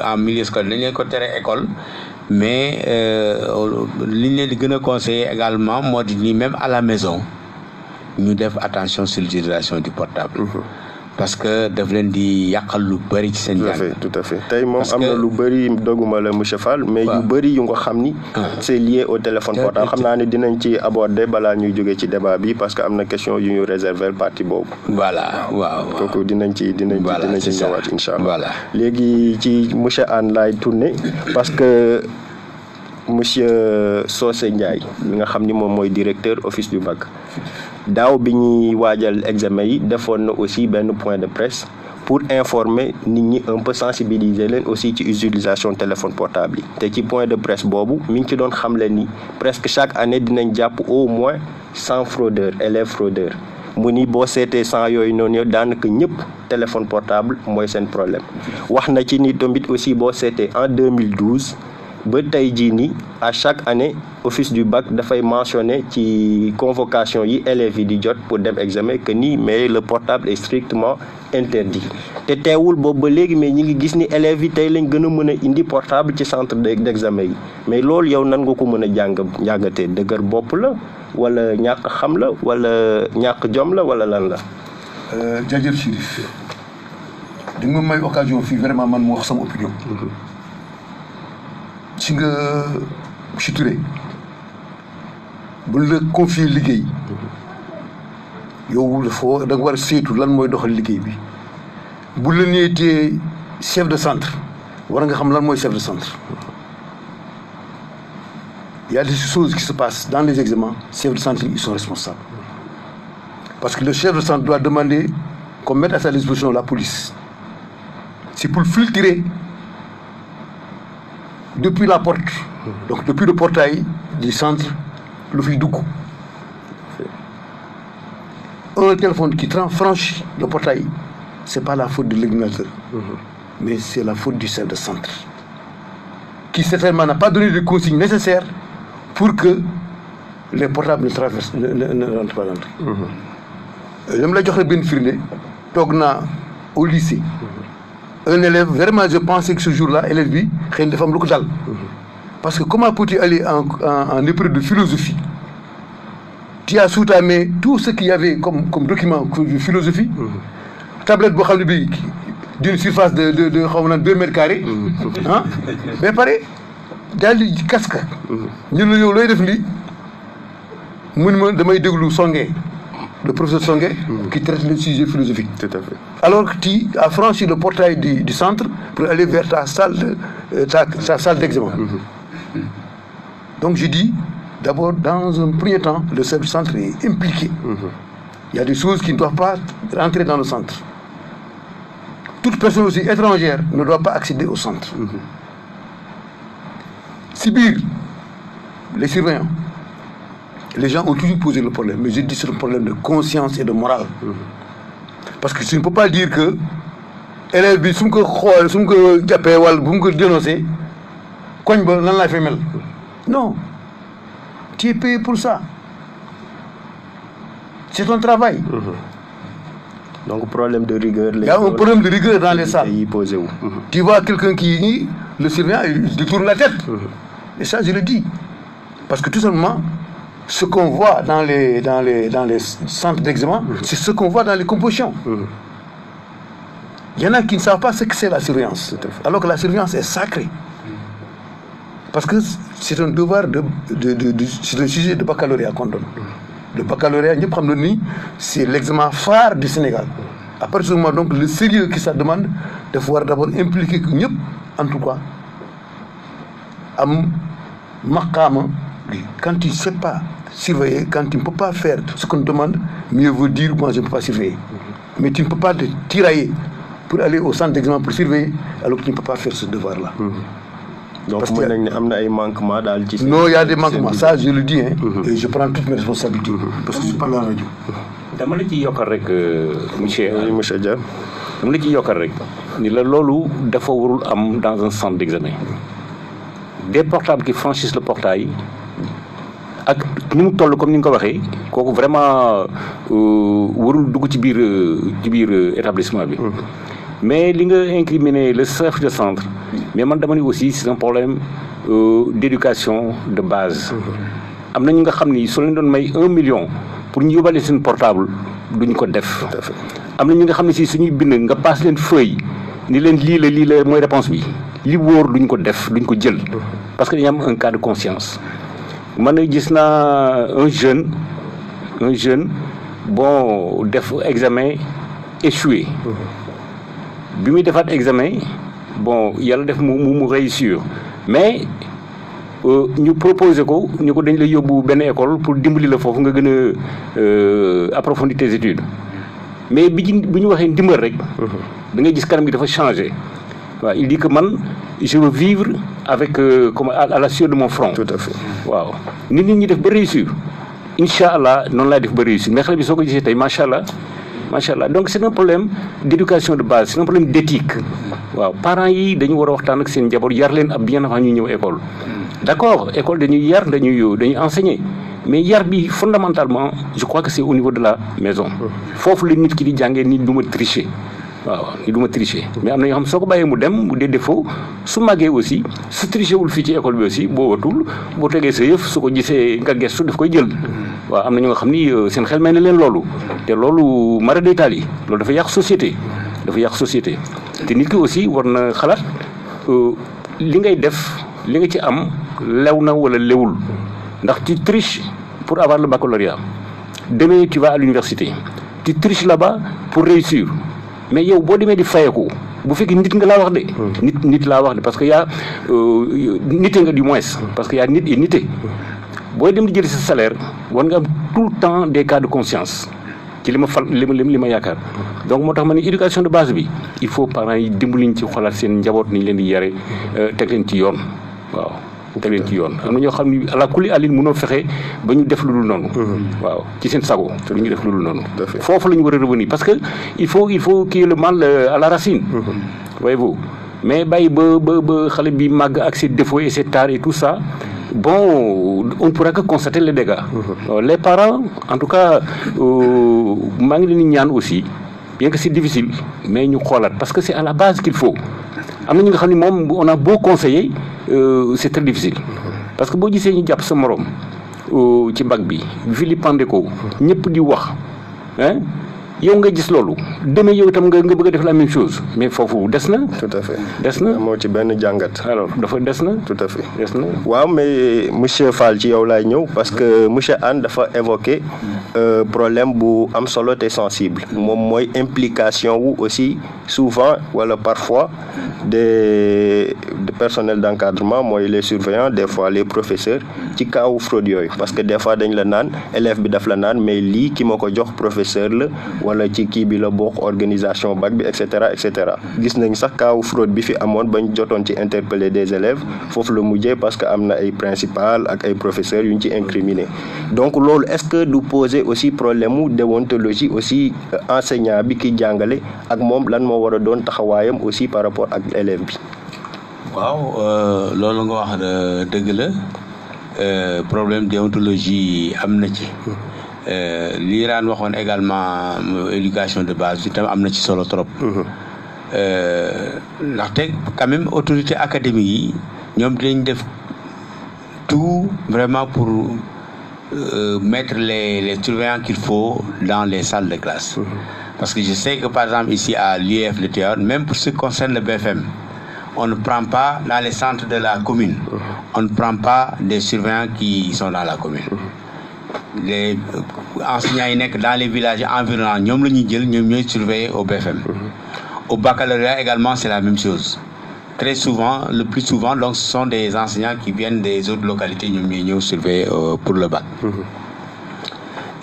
en milieu scolaire dañ leen ko tere école mais li ñu leen di gën a conseiller également moo di ni même à la maison ñu def attention sur l'utilisation du portable parce que daf leen di yàqal lu bëri ci seen jàng. tout à fait tey moom am na lu bëri doguma la monsieur Fall mais yu bëri yu nga xam ni c'est lié au téléphone portable xam naa ne dinañ ci aborder balaa ñuy jógee ci débat bi parce que am na question yu ñu réserver partie boobu voilà waaw kooku dinañ ci ñëwaat incha allah voilà léegi ci monsieur Anne laay tourner parce que monsieur Socé Ndiaye mi nga xam ni moom mooy directeur office du bac daaw bi ñuy waajal examen yi defoon na aussi benn point de presse pour informer nit ñi un peu sensibiliser leen aussi ci utilisation téléphone portable yi te ci point de presse boobu mi ngi ci doon xamle ni presque chaque année dinañ jàpp au moins 100 fraudeurs élèves fraudeurs mu ni boo seetee 100 yooyu noonu yow daanaka ñëpp téléphone portable mooy seen problème wax na ci ni tamit aussi boo seetee en 2012 ba tey jii nii à chaque année office du bac dafay mentionner ci convocation yi élèves yi di jot pour dem examen que ni mais le portable est strictement interdit te teewul boobu ba léegi mais ñi ngi gis ni élèves yi tey lañ gën a mën a indi portable ci centre d'examen yi mais loolu yow nan nga ko mën a jàngatee dëgër bopp la wala ñàkk xam la wala ñàkk jom la wala lan la. jaajëf Chérif di nga may occasion fii vraiment man mu wax sama opinion. si nga monsieur Touré bu la confier liggéey yow dafa da nga war a saytu lan mooy doxal liggéey bi bu la neetee chef de centre war nga xam lan mooy chef de centre. Il y a des choses qui se passent dans les examens, chefs de centre ils sont responsables parce que le chef de centre doit demander qu'on mette à sa disposition la police. C'est pour filtrer depuis la porte, donc depuis le portail du centre, le fil du coup. Un téléphone qui franchit le portail, ce n'est pas la faute de l'examinateur, mais c'est la faute du chef de centre, qui certainement n'a pas donné les consignes nécessaires pour que les portables ne rentrent pas dans le. Je me l'ai dit bien au lycée. Un élève, vraiment, je pensais que ce jour-là, élève, il y a une femme locale. Parce que comment peux-tu aller en épreuve de philosophie? Tu as sous ta main tout ce qu'il y avait comme document de philosophie. Tablette d'une surface de 2 mètres carrés. Hein? Mais pareil, dans le casque, nous avons fait le professeur Songué qui traite le sujet philosophique. Tout à fait. Alors que tu as franchi le portail du centre pour aller vers ta salle d'examen. Donc je dis, d'abord, dans un premier temps, le chef du centre est impliqué. Il y a des choses qui ne doivent pas rentrer dans le centre. Toute personne aussi étrangère ne doit pas accéder au centre. Sibir, les surveillants, les gens ont toujours posé le problème, mais je dis c'est un problème de conscience et de morale. Parce que tu ne peux pas dire que élève bi su ko xool su ko jàppee wala bu ko dénoncé koñ ba lan lay fay mel. Non, tu es payé pour ça. C'est ton travail. Donc, problème de rigueur. Il y a un problème de rigueur dans les salles. Posé où? Tu vois quelqu'un qui, le surveillant, il détourne la tête. Et ça, je le dis. Parce que tout simplement, ce qu'on voit dans les centres d'examen, c'est ce qu'on voit dans les compositions. Il y en a qui ne savent pas ce que c'est la surveillance. Alors que la surveillance est sacrée. Parce que c'est un devoir, c'est un sujet de baccalauréat qu'on donne. Le baccalauréat, c'est l'examen phare du Sénégal. À partir du moment donc le sérieux qui ça demande de pouvoir d'abord impliquer que nous, en tout cas, quand tu ne sais pas surveiller, quand tu ne peux pas faire ce qu'on te demande, mieux vaut dire moi je ne peux pas surveiller. Mais tu ne peux pas te tirailler pour aller au centre d'examen pour surveiller alors que tu ne peux pas faire ce devoir-là. Donc, il y a des manquements dans le non, il y a des manquements, ça je le dis, hein, et je prends toutes mes responsabilités, parce que je parle à la radio. dama la ci yokkal rek monsieur Dia. dama la ci yokkal rek ni la loolu dafa warul am dans un centre d'examen. Des portables qui franchissent le portail ak ni mu toll comme ni nga ko waxee kooku vraiment warul dugg ci biir établissement bi. Mais li nga incriminer le chef de centre mais man dama ni aussi c'est un problème d'éducation de base. am na ñu nga xam ni soo leen doon may 1 million pour ñu yóbbaale seen portable duñ ko def. am na ñu nga xam ne si suñuy bind nga passe leen feuille ni leen lii la mooy réponse bi li wóor duñ ko def duñ ko jël parce que dañu am un cas de conscience. man gis naa un jeune bon def examen échoué. bi muy defaat examen bon yàlla def mu réussir mais ñu proposé ko ñu ko dañ la yóbbu benn école pour dimbali la foofu nga gën a approfondir tes études mais bi ñu waxee ndimbal rek da ngay gis kanam gi dafa changé waaw il dit que man je veux vivre avec comme à la sueur de mon front. Tout à fait. waaw nit ñi def ba réussir incha allah noonu laa def ba réussir mais xale bi soo ko gisee tey macha allah. Donc c'est un problème d'éducation de base, c'est un problème d'éthique. Waaw parents yi dañu war a waxtaan ak seen njaboot yar leen ab bien avant ñu ñëw école. D'accord, école dañuy yar dañuy enseigner mais yar bi fondamentalement je crois que c'est au niveau de la maison. Foofu la nit ki di jàngee nit du ma tricher. waaw ni du ma tricher mais am na yoo xam soo ko bàyyee mu dem bu dee défaut su màggee aussi su tricher wul fii ci école bi aussi boo watul boo tegee sa yëf su ko gisee nga gestu daf koy jël. waaw am na ñu nga xam ni seen xel may na leen loolu te loolu mara détail yi loolu dafa yàq société te nit ki aussi war na xalaat li ngay def li nga ci am lew na wala lewul ndax tu triches pour avoir le baccalauréat demain tu vas à l'université tu triches là-bas pour réussir mais yow boo demee di fayeku bu fekkee nit nga laa wax de nit laa wax de parce que yaa nite nga du moins parce que yaa nit et nite booy dem di jëli sa salaire war nga am tout le temps des cas de conscience ci li ma yaakaar donc moo tax ma ne éducation de base bi il faut parents yi dimbaliñ ci xoolaat seen njaboot ni ñu leen di yare teg leen ci yoon waaw teg leen ci yoon am na ñoo xam ni ala kulli alin mënoo fexe ba ñu def lu dul noonu waaw ci seen sago lu ñu def lu dul noonu foofu la ñu war a revenir parce que il faut qu'il y ait le mal à la racine voyez-vous mais bàyyi ba xale bi màgg ak ses défauts et ses tares et tout ça bon on ne pourra que constater les dégâts. Les parents en tout cas maa ngi leen di ñaan aussi bien que c'est difficile mais ñu xoolaat parce que c'est à la base qu'il faut am na ñu nga xam ne moom on a beau conseiller c'est très difficile parce que boo gisee ñu jàpp sa morom ci bac bi vilipender ko ñëpp di wax hein yow nga gis loolu demee yow itam nga bëgg a def la même chose mais foofu des na. Tout à fait des na moo ci benn jàngat. alors dafa des na. Tout à fait des na. waaw mais monsieur Fall ci yow laay ñëw parce que monsieur Anne dafa évoqué problème bu am solo te sensible moom mooy implication wu aussi souvent wala parfois des personnels d'encadrement mooy les surveillants des fois les professeurs ci kaawu fraude yooyu parce que des fois dañ la naan élève bi daf la naan mais lii ki ma ko jox professeur la wala ci kii bi la bokk organisation bac bi et cetera gis nañ sax kaawu fraude bi fi amoon bañ jotoon ci interpeller des élèves foofu la mujjee parce que am na ay principal ak ay professeurs yu ñu ci incriminé donc loolu est-ce que du poser aussi problème mu déontologie aussi enseignant bi ki jàngale ak moom lan moo war a doon taxawaayam aussi par rapport ak élève bi. waaw loolu nga wax dëgg la problème déontologie am na ci li Rane waxoon également éducation de base bi tam am na ci solo trop. ndaxte quand même autorité académique yi ñoom dinañ def tout vraiment pour mettre les surveillants qu'il faut dans les salles de classe. Parce que je sais que par exemple ici à l'IEF de Tivaouane, même pour ce qui concerne le BFM, on ne prend pas dans les centres de la commune, on ne prend pas des surveillants qui sont dans la commune. Les enseignants yi nekk dans les villages environnants ñoom la ñuy jël ñoom ñooy surveiller au BFM. Au baccalauréat également c'est la même chose. Très souvent, le plus souvent, donc ce sont des enseignants qui viennent des autres localités ñoom ñooy ñëw surveiller pour le bac.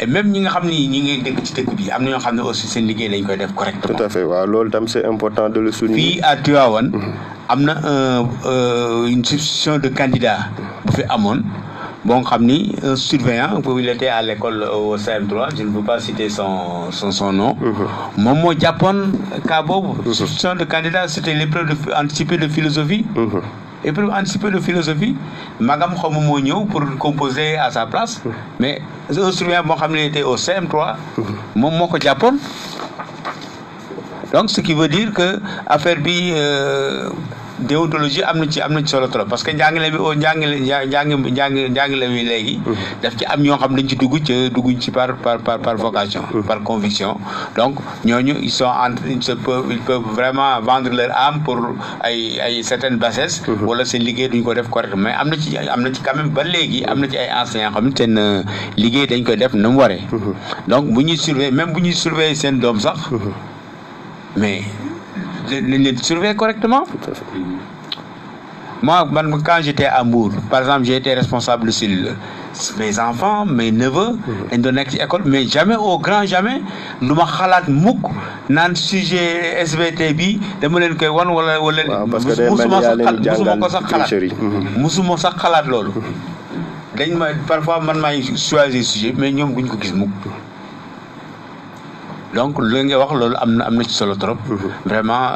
Et même ñi nga xam ni ñi ngi dëkk ci dëkk bi am na ñoo xam ne aussi seen liggéey dañ koy def correctement. Tout à fait waaw loolu tam c'est important de le souligner. Fii à Tivaouane am na une substitution de candidat bu fi amoon bon xam ni un surveillant il était à l'école au CM3 je ne veux pas citer son nom. moom moo jàppoon cas boobu. substitution de candidat c'était l'épreuve anticipée de philosophie. Épreuve anticipée de philosophie magam xaw ma moo ñëw pour composer à sa place mais un surveillant boo xam ne était au CM3 moom moo ko jàppoon. Donc ce qui veut dire que affaire bi déontologie am na ci solo trop parce que njàngale bi léegi daf ci am ñoo xam dañ ci dugg ci par vocation par conviction donc ñooñu ils peuvent vraiment vendre leur âme pour ay certaines bassesses wala seen liggéey duñ ko def correctement mais am na ci quand même ba léegi am na ci ay enseignants xam ne seen liggéey dañ koy def na mu waree donc bu ñuy surveiller seen doom sax mais nañ leen surveiller correctement. Moi, quand j'étais à Mbour, par exemple, j'ai été responsable de cellule. Mes enfants, mes neveux, dañ doon nekk ci école mais jamais au grand jamais lu ma xalaat mukk naan sujet SVT bi dama leen koy wan wala. parce que musuma ko sax xalaat musuma sax xalaat loolu. dañ ma parfois man maay choisir sujet mais ñoom duñ ko gis mukk. Donc li nga wax loolu am na ci solo trop. Vraiment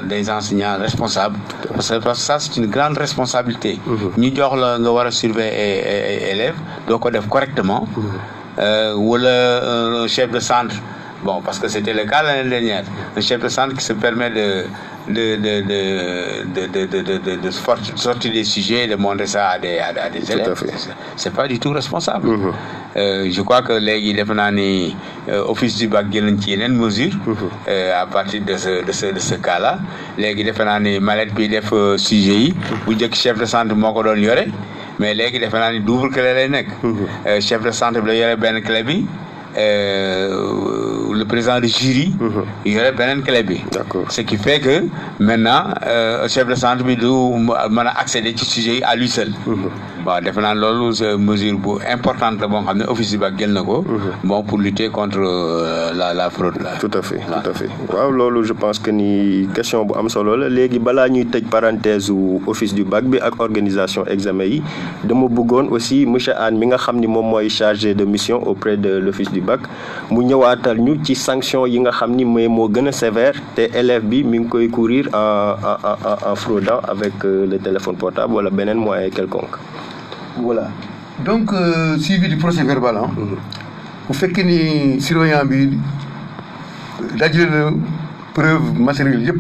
des enseignants responsables. Parce que ça c'est une grande responsabilité. ñu jox la nga war a surveiller élèves doo ko def correctement. Wala un chef de centre bon parce que c'était le cas l'année dernière un chef de centre qui se permet de sortir des sujets de montrer ça à des élèves. C'est pas du tout responsable. Je crois que léegi defe naa ni office du bac jël nañ ci yeneen mesure à partir de ce cas là léegi defe naa ni mallette bi def sujet yi bu njëkk chef de centre moo ko doon yore mais léegi defe naa ni double clé lay nekk. Chef de centre bi la yore benn clé bi le président du jury yore beneen clé bi. Ce qui fait que maintenant chef de centre bi du mën a accéder ci sujet yi à lui seul. waaw defe naa loolu mesure bu importante la boo xam ne office du bac jël na ko. bon pour lutter contre la fraude là. Tout à fait waaw loolu je pense que ni question bu am solo la léegi balaa ñuy tëj parenthèse u office du bac bi ak organisation examen yi dama bëggoon aussi monsieur Anne mi nga xam ni moom mooy chargé de mission auprès de l'office du bac mu ñëwaatal ñu ci sanction yi nga xam ni moo gën a sévère te élève bi mi ngi koy courir en fraudant avec le téléphone portable wala beneen moyen quelconque. Voilà donc suivi du procès verbal bu fekkee ni surveillant bi dajale na preuve matérielle yëpp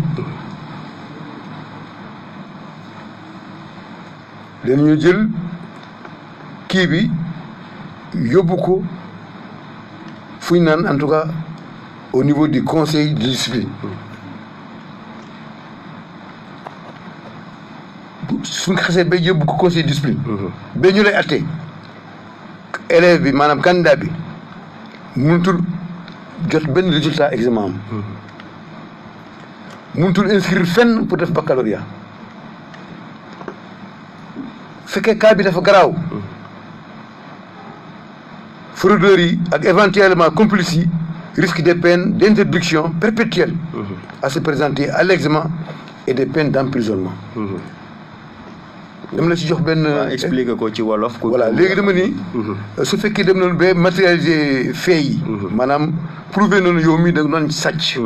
dañu jël kii bi yóbbu ko fu ñu naan en tout cas au niveau du conseil de discipline suñ xasee ba yóbbu ko conseil de discipline ba ñu lay atte élève bi maanaam candidat bi mënutul jot benn résultat examen am mënutul inscrire fenn pour def baccalauréat fekkee cas bi dafa garaaw fraudeurs yi ak éventuellement complices yi risque des peines d'interdiction perpétuelle à se présenter à l'examen et des peines d'emprisonnement. dama la ci jox benn. expliquer ko ci wolof. voilà léegi dama ni. su fekkee dem nañu ba matérialiser fait yi. maanaam prouver nañu yow mii da nga doon sàcc.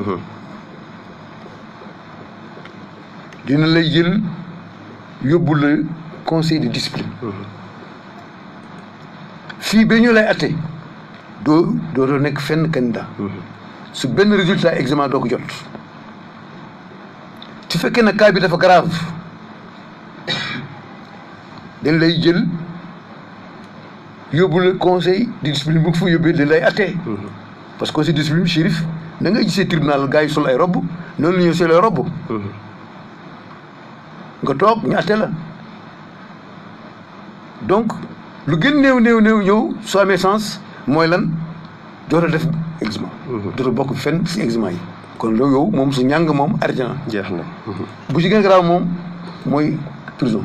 dina lay jël yóbbu la conseil de discipline. fii ba ñu lay atte doo nekk fenn candidat su benn résultat examen doo ko jot su fekkee ne cas bi dafa grave dañ lay jël yóbbu la conseil de discipline bu fa yóbbee dañ lay attee parce que conseil de discipline Chérif na nga gisee tribunal gars yi sol ay robb noonu la ñuy sol ay robb nga toog ñu atte la donc lu gën néew ñëw soo amee sens mooy lan doota def examen doota bokk fenn si examen yi kon loolu yow moom su ñàng moom arrêté na jeex na bu ci gën grave moom mooy prison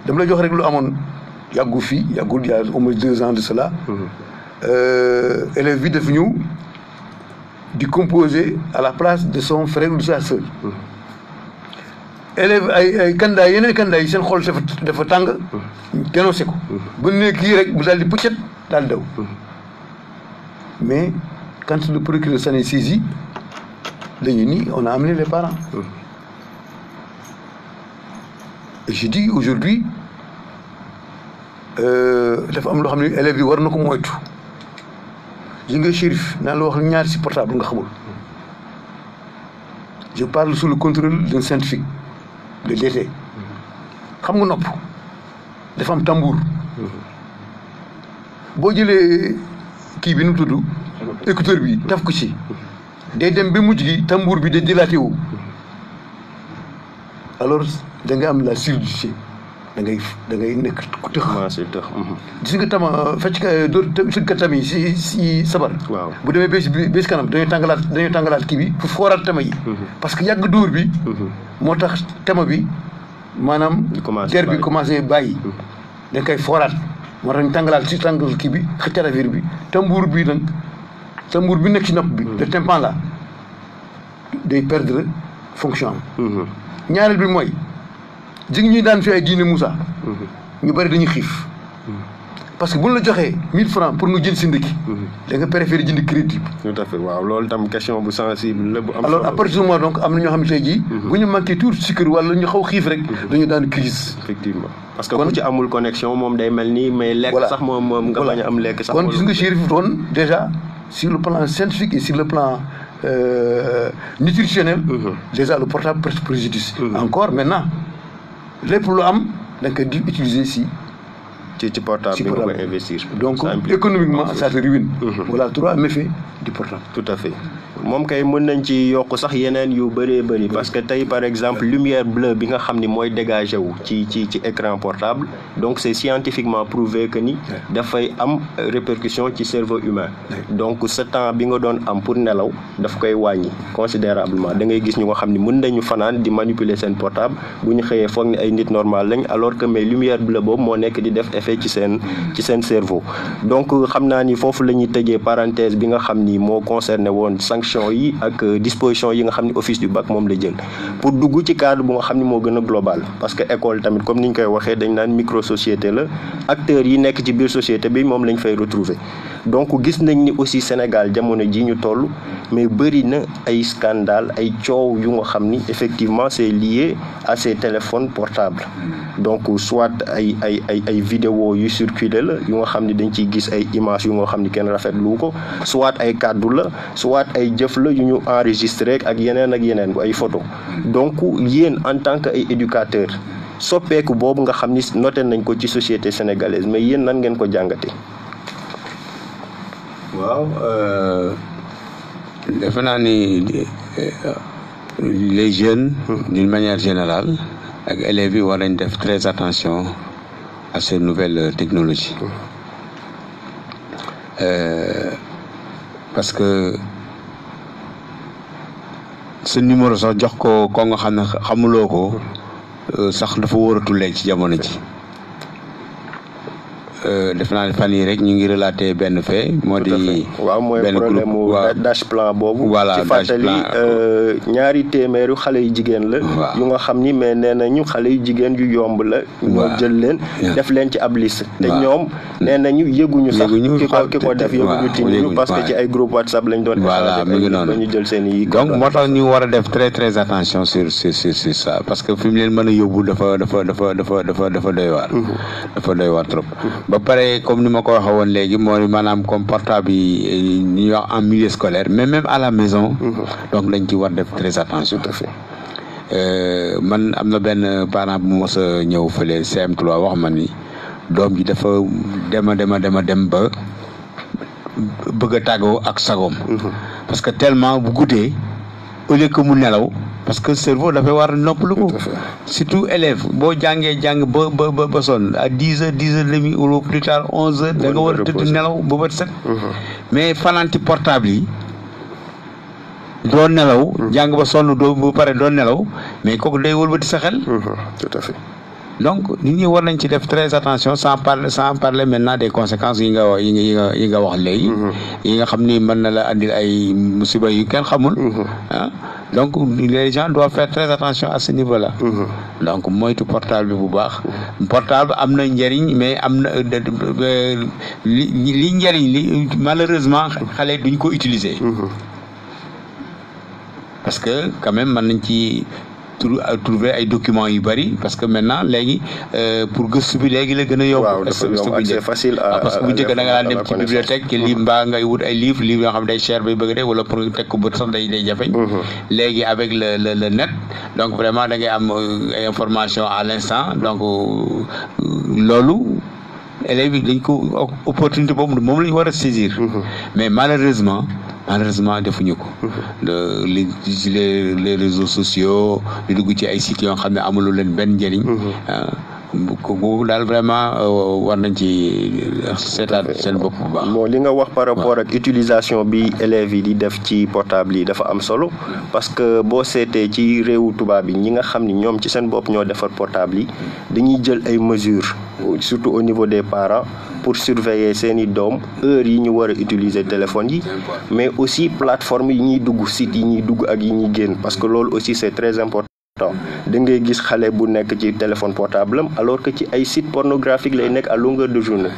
dama lay jox rek lu amoon yàggul y a au moins 2 ans de cela élève bi dafa ñëw di composer à la place de son frère ou de sa sœur élève ay candidat yeneen candidat yi seen xol dafa tàng dénoncé ko bu ne kii rek bu daal di pëccet daal daw mais quand le procureur s'en est saisi dañu ni on a amené les parents et je dis aujourd'hui dafa am loo xam ne élèves yi war na ko moytu ji nga Chérif naa la wax ñaari si portable nga xamul je parle sous le contrôle d'un scientifique de DT xam nga nopp dafa am tambour boo jëlee kii bi nu tudd écouteur bi taf ko ci day dem ba mujj gi tambour bi day dilaté wu alors da nga am la surdité da ngay nekk ku tëx gis nga tama fecc ka tami si sabar waaw bu demee bés kanam dañuy tàngalaat kii bi pour fooraat tama yi parce que yàgg dóor bi moo tax tama bi maanaam der bi commencé bàyyi dañ koy fooraat moo tax ñu tàngalaat si tàngal kii bi xëccal affaire bi tambour bi nag tambour bi nekk ci nopp bi le tympan là day perdre fonction am ñaareel bi mooy jig ñuy daan fi ay diine Moussa ñu bëri dañuy xiif parce que buñ la joxee 1000 francs pour nga jënd si ndëkki da nga préféré jënd crédit tout à fait waaw loolu tam question bu sensible la bu am alors à partir du moment donc am na ñoo xam ne tey jii bu ñu manqué tuuti sucre wala ñu xaw xiif rek dañu daan crise effectivement parce que ku ci amul connexion moom day mel ni mais lekk sax moom nga bañ a am lekk sax kon gis nga Chérif doon déjà sur le plan scientifique et sur le plan nutritionnel déjà le portable presque préjudice encore maintenant lépp lu am da nga koy di utiliser ci portable bi nga koy investir donc économiquement ça te ruine voilà 3 méfaits du portable tout à fait moom kay mën nañ ci yokk sax yeneen yu bëree bëri parce que tey par exemple lumière bleue bi nga xam ni mooy dégagé wu ci écran portable donc c'est scientifiquement prouvé que ni dafay am répercussion ci cerveau humain donc ce temps bi nga doon am pour nelaw daf koy wàññi considérablement da ngay gis ñu nga xam ni mën nañu fanaan di manipuler seen portable bu ñu xëyee foog ni ay nit normal lañ alors que mais lumière bleue boobu moo nekk di def effet ci seen cerveau donc xam naa ni foofu la ñuy tëjee parenthèse bi nga xam ni moo concerné woon sanction yi ak disposition yi nga xam ni office du bac moom la jël pour dugg ci cadre bu nga xam ni moo gën a global parce que école tamit comme ni ñu koy waxee dañ naan micro société la acteurs yi nekk ci biir société bi moom lañ fay retrouver donc gis nañ ni aussi Sénégal jamono ji ñu toll mais bëri na ay scandale ay coow yu nga xam ni effectivement c'est lié à ces téléphones portables donc soit ay vidéo yu circulé la yu nga xam ni dañ ciy gis ay images yu nga xam ni kenn rafetlu ko soit ay kàddu la soit ay jëf la yu ñu enregistré ak yeneen bu ay photo donc yéen en tant que ay éducateur soppeeku boobu nga xam ni noté nañ ko ci société sénégalaise mais yéen nan ngeen ko jàngate waaw defe naa ni les jeunes d'une manière générale ak élèves yi war nañ def très attention à ces nouvelles technologies parce que ce numéro sax jox ko nga xam ne xamuloo ko sax dafa wóoratul léegi ci jamono ji def naa ne fan yii rek ñu ngi relaté benn fait moo di waaw mooy problème mu dash plan boobu voilà ci fàttali ñaari téeméeru xale yu jigéen la yu nga xam ni mais nee nañu xale yu jigéen yu yomb la ñoo jël leen def leen ci ab liste te ñoom nee nañu yëguñu sax ki ko def yëguñu tiñu parce que ci ay groupe WhatsApp lañ doon voilà mi ngi noonu ñu jël seen yi donc moo tax ñu war a def très très attention sur ça parce que fi mu leen mën a yóbbu dafa doy waar dafa doy waar trop ba pare comme ni ma ko waxee woon léegi mooy maanaam comme portable yi ñuy wax en milieu scolaire mais même à la maison. donc dañ ci war def très attention. tout à fait. man am na benn parent bu mos a ñëw fële CM3 wax ma ni doom ji dafa dem ba bëgg a tàggoo ak sagoom. parce que tellement bu guddee au lieu que mu nelaw parce que cerveau dafay war a noppalu ko. surtout élève boo jàngee jàng ba sonn à 10h30 ou plus tard 11h da nga war a tëdd nelaw ba bët set. mais fananti portable yi doo nelaw. jàng ba sonn doo ba pare doo nelaw mais kooku day wëlbati sa xel. tout à fait. donc nit ñi war nañ ci def très attention sans parler maintenant des conséquences yi nga wax léegi. yi nga xam ni mën na la andil ay musiba yu kenn xamul. donc les gens doivent faire très attention à ce niveau là. donc moytu portable bi bu baax. portable am na njëriñ mais am na li njëriñ li malheureusement xale duñ ko utiliser. parce que quand même mën nañ ci trouver ay documents yu bari parce que maintenant léegi pour gëstu bi léegi la gën a yomb. waaw c'est facile parce que bu njëkk da nga daan dem ci bibliothèque ki lii mbaa ngay wut ay livres yoo xam day cher bay bëgg de wala pour teg ko bët sax day jafeñ. léegi avec le net donc vraiment da ngay am ay information à l'instant donc loolu élèves yi dañ ko opportunité boobu moom la ñu war a saisir. mais malheureusement defuñu ko. les réseaux sociaux di dugg ci ay sites yoo xam ne amuloo leen benn njëriñ. kooku daal vraiment war nañ ci seetaat seen bopp bu baax. bon li nga wax par rapport ak utilisation bi élèves yi di def ci portable yi dafa am solo parce que boo seetee ci réewu tubaab yi ñi nga xam ni ñoom ci seen bopp ñoo defar portable yi dañuy jël ay mesures surtout au niveau des parents pour surveiller seeni doom heure yi ñu war a utiliser téléphone yi mais aussi plateforme yi ñuy dugg site yi ñuy dugg ak yi ñuy génn parce que loolu aussi c'est très important. da ngay gis xale bu nekk ci téléphone portable am alors que ci ay site pornographique lay nekk à longueur de journée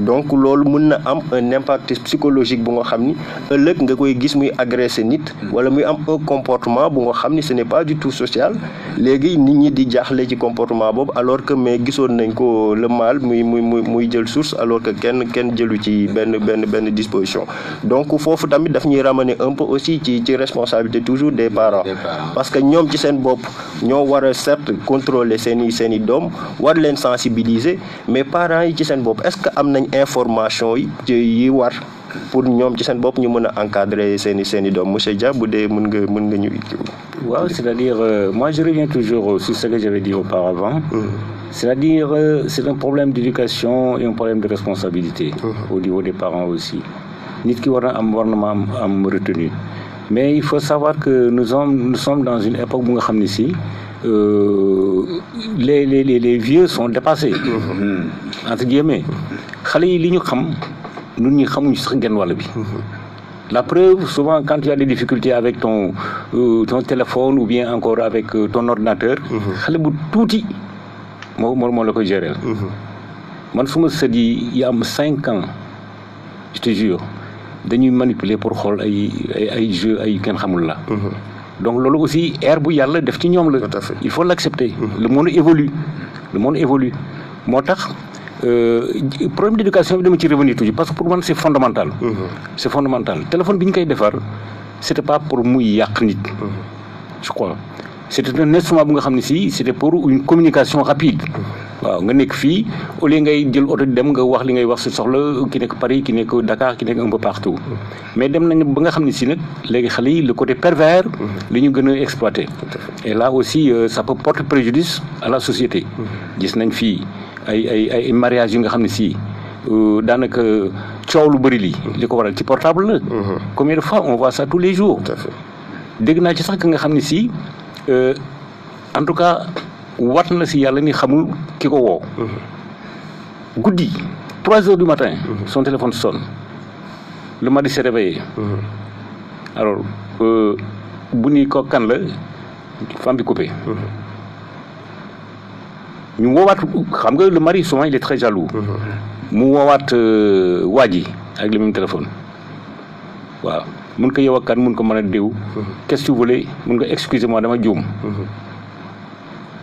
donc loolu mën na am un impact psychologique bu nga xam ni ëllëg nga koy gis muy agresser nit wala muy am un comportement bu nga xam ni ce n'est pas du tout social léegi nit ñi di jaaxle ci comportement boobu alors que mais gisoon nañ ko le mal muy jël source alors que kenn jëlu ci benn disposition donc foofu tamit daf ñuy ramener un peu aussi ci responsabilité toujours des parents parce que ñoom ci seen bopp ñoo war a certes contrôler seeni doom war leen sensibiliser mais parents yi ci seen bopp est-ce que am nañ information yi war pour ñoom ci seen bopp ñu mën a encadrer seeni doom monsieur Dia bu dee mën nga ñu. waaw c'est-à-dire moi je reviens toujours sur ce que j'avais dit auparavant. C'est-à-dire c'est un problème d'éducation et un problème de responsabilité. Au niveau des parents aussi. nit ki war na am retenu. Mais il faut savoir que nous sommes dans une époque où les vieux sont dépassés. Entre guillemets. Xale yi li ñu xam ñun ñi xamuñu sax genn wàll bi. La preuve, souvent quand tu as des difficultés avec ton téléphone ou bien encore avec ton ordinateur, xale bu tuuti moo la koy gérer. Man su ma sët yi am 5 ans, je te jure. dañuy manipuler pour xool ay jeux ay kenn xamul la. donc loolu aussi ère bu yàlla def ci ñoom la. il faut l'accepter. le monde évolue moo tax problème d'éducation bi dama ci revenir toujours parce que pour man c'est fondamental. c'est fondamental téléphone bi ñu koy defar c'était pas pour muy yàq nit. je crois c'était un instrument bu nga xam ne si c'était pour une communication rapide. waaw nga nekk fii au lieu ngay jël oto di dem nga wax li ngay wax si soxla ki nekk Paris ki nekk Dakar ki nekk un peu partout mais dem nañ ba nga xam ne si nag léegi xale yi le côté pervers li ñu gën a exploiter et là aussi ça peut porter préjudice à la société gis nañ fii ay mariage yu nga xam ne si daanaka coow lu bëri li ko waral ci portable la combien de fois on voit ça tous les jours dégg naa ci sax nga xam ne si en tout cas wat na si yàlla ni xamul ki ko woo guddi 3 heures du matin son téléphone sonne le mari s'est réveillé alors bu ni ko kan la femme bi coupé ñu woowaat xam nga le mari souvent il est très jaloux mu woowaat waa ji avec le même téléphone waaw mun ko yow ak kan mun ko mën a déw qu'est-ce que tu voulais mun ko excusez-moi dama juum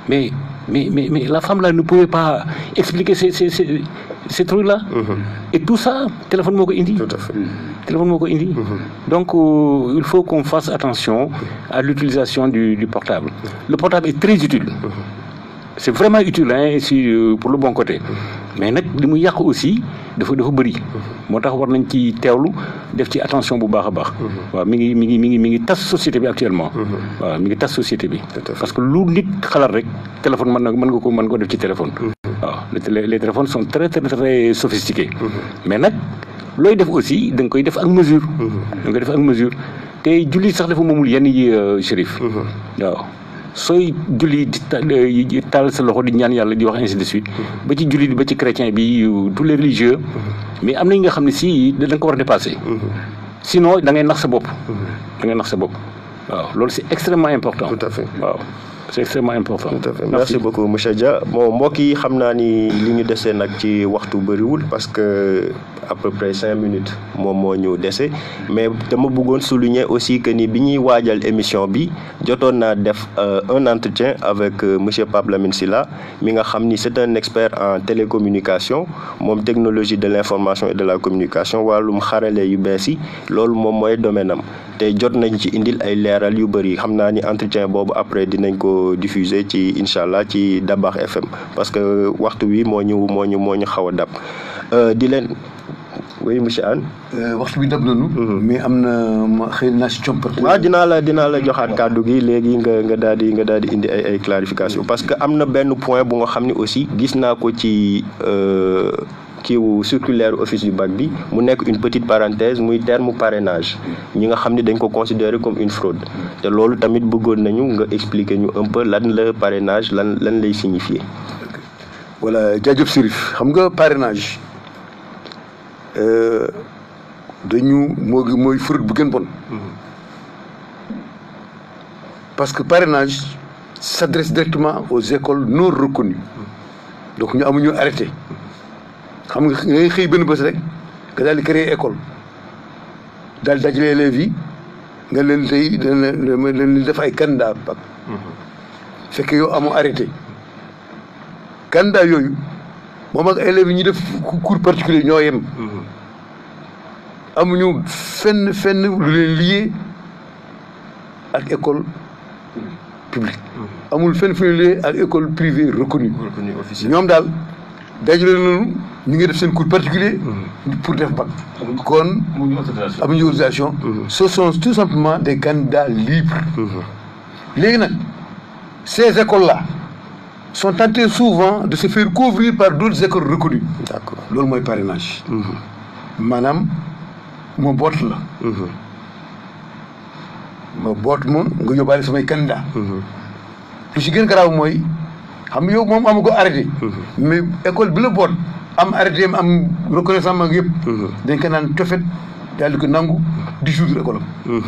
mais mais la femme là ne pouvait pas expliquer ces trucs là. Et tout ça téléphone moo ko indi. Tout à fait. Téléphone moo ko indi. Donc il faut qu'on fasse attention à l'utilisation du portable. Le portable est très utile. C'est vraiment utile pour le bon côté. Mais nag li mu yàq aussi dafa bëri. moo tax war nañ ci teewlu def ci attention bu baax a baax. waaw mi ngi tas société bi actuellement. waaw mi ngi tas société bi. parce que lu nit xalaat rek téléphone mën nga ko def ci téléphone. waaw les téléphones sont très très très sophistiqués. mais nag looy def aussi da nga koy def ak mesure. da nga koy def ak mesure te julli sax dafa moomul yenn yi Chérif. waaw. sooy julli di taal sa loxo di ñaan yàlla di wax ainsi de suite ba ci julli ba ci chrétien bi tous les religieux mais am na ñi nga xam ne si da nga ko war a dépasser. Sinon da ngay nax sa bopp. waaw loolu c'est extrêmement important. Tout à fait. waaw c'est extrêmement important. Tout à fait. Merci beaucoup monsieur Dia. Bon mbokk yi xam naa ni li ñu dese nag ci waxtu bëriwul parce que à peu près 5 minutes moom moo ñu dese mais dama bëggoon souligner aussi que ni bi ñuy waajal émission bi jotoon naa def un entretien avec monsieur Pape Lamine Sylla mi nga xam ni c'est un expert en télécommunication moom technologie de l'information et de la communication wàllum xarale yu bees yi loolu moom mooy domaine am te jot nañ ci indil ay leeral yu bëri xam naa ni entretien boobu après dinañ ko diffuser ci incha allah ci Dabakh FM parce que waxtu wi moo ñu xaw a dab di leen. oui monsieur Anne. waxtu bi dab nañu. mais am na ma xëy naa si comportement. waaw dinaa la joxaat kàddu gi léegi nga daal di indi ay clarification parce que am na benn point bu nga xam ni aussi gis naa ko ci kiiwu circulaire office du bac bi mu nekk une petite parenthèse muy terme parrainage ñi nga xam ni dañ ko considérer comme une fraude te loolu tamit bëggoon nañu nga expliquer ñu un peu lan la parrainage lan lay signifier. voilà jaajëf Chérif xam nga parrainage. mooy fraude bu gën bon parce que parrainage s'adresse directement aux écoles non reconnues donc ñu amuñu arrêté xam nga ngay xëy benn bés rek nga daal di créer école daal di dajale élèves yi nga leen tey leen def ay candidat bac fekk yow amoo arrêté candidat yooyu moom ak élèves yi ñu def cours particulier ñoo yem amuñu fenn lu leen lié ak école publique amul fenn fu leen lié ak école privée reconnue ñoom daal dajale nañu ñu ngi def seen cours particulier pour def bac kon amuñu autorisation ce sont tout simplement des candidats libres léegi nag ces écoles là sont tentés souvent de se faire couvrir par d'autres écoles reconnues. D'accord. loolu mooy parrainage. maanaam ma boot la. ma boot ma nga yóbbaale samay candidat. lu ci gën garaaw mooy xam nga yow moom amu ko arrêté. mais école bi la boot am arrêté am reconnaissance ak yëpp. dañ ko naan tofet daal di ko nangu dissoudre école am.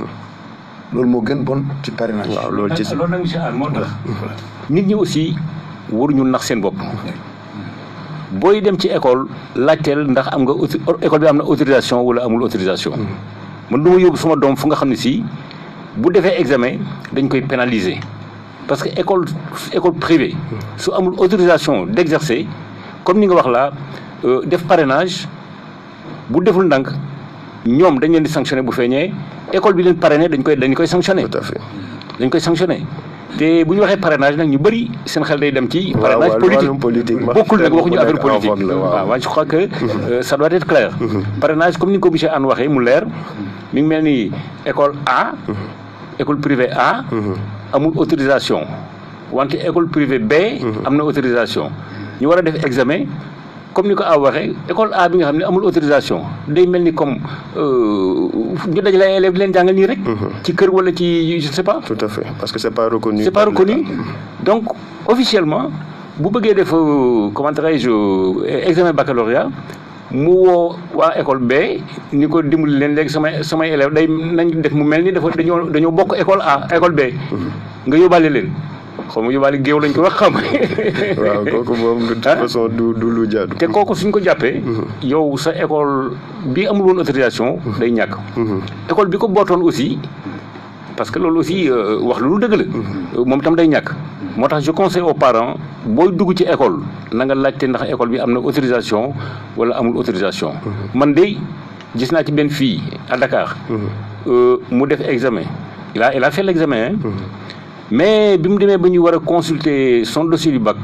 loolu moo gën bon ci parrainage. waaw loolu ci loolu nag monsieur Anne moo tax. nit ñi aussi. waruñu nax seen bopp booy dem ci école laajteel ndax am nga école bi am na autorisation wala amul autorisation man du ma yóbbu suma doom fu nga xam ne si bu defee examen dañ koy pénaliser parce que école privée su amul autorisation d'exercer comme ni nga wax la def parrainage bu deful ndànk ñoom dañ leen di sanctionner bu feeñee école bi leen parrainé dañ koy sanctionner. Tout à fait. dañ koy sanctionner te bu ñu waxee parrainage nag ñu bëri seen xel day dem ci. parrainage politique bokkul nag waxuñu affaire politique. waaw je crois que ça doit être clair. parrainage comme ni ko monsieur Anne waxee mu leer mi ngi mel ni école A. école privée A. amul autorisation wante école privée B. am na autorisation ñu war a def examen. comme ni ko aw waxee école A bi nga xam ne amul autorisation day mel ni comme ñu dajale ay élèves leen jàngal nii rek. ci kër wala ci je ne sais pas. Tout à fait parce que c'est pas reconnu. C'est pas reconnu donc officiellement bu bëggee def comment dirais-je examen baccalauréat mu woo waa école B ni ko dimbali leen léegi samay élèves day nañ def mu mel ni dañoo bokk école A école B. nga yóbbaale leen. xaw ma yóbbaale géew lañ ko wax xam. waaw kooku moom de toute façon du lu jaadu. te kooku suñ ko jàppee. yow sa école bi amul woon autorisation. day ñàkk. école bi ko bootoon aussi parce que loolu aussi wax lu dëgg la moom itam day ñàkk moo tax je conseille aux parents booy dugg ci école na nga laajte ndax école bi am na autorisation wala amul autorisation man de gis naa ci benn fille à Dakar mu def examen il a fait l'examen mais bi mu demee ba ñu war a consulter son dossier du bac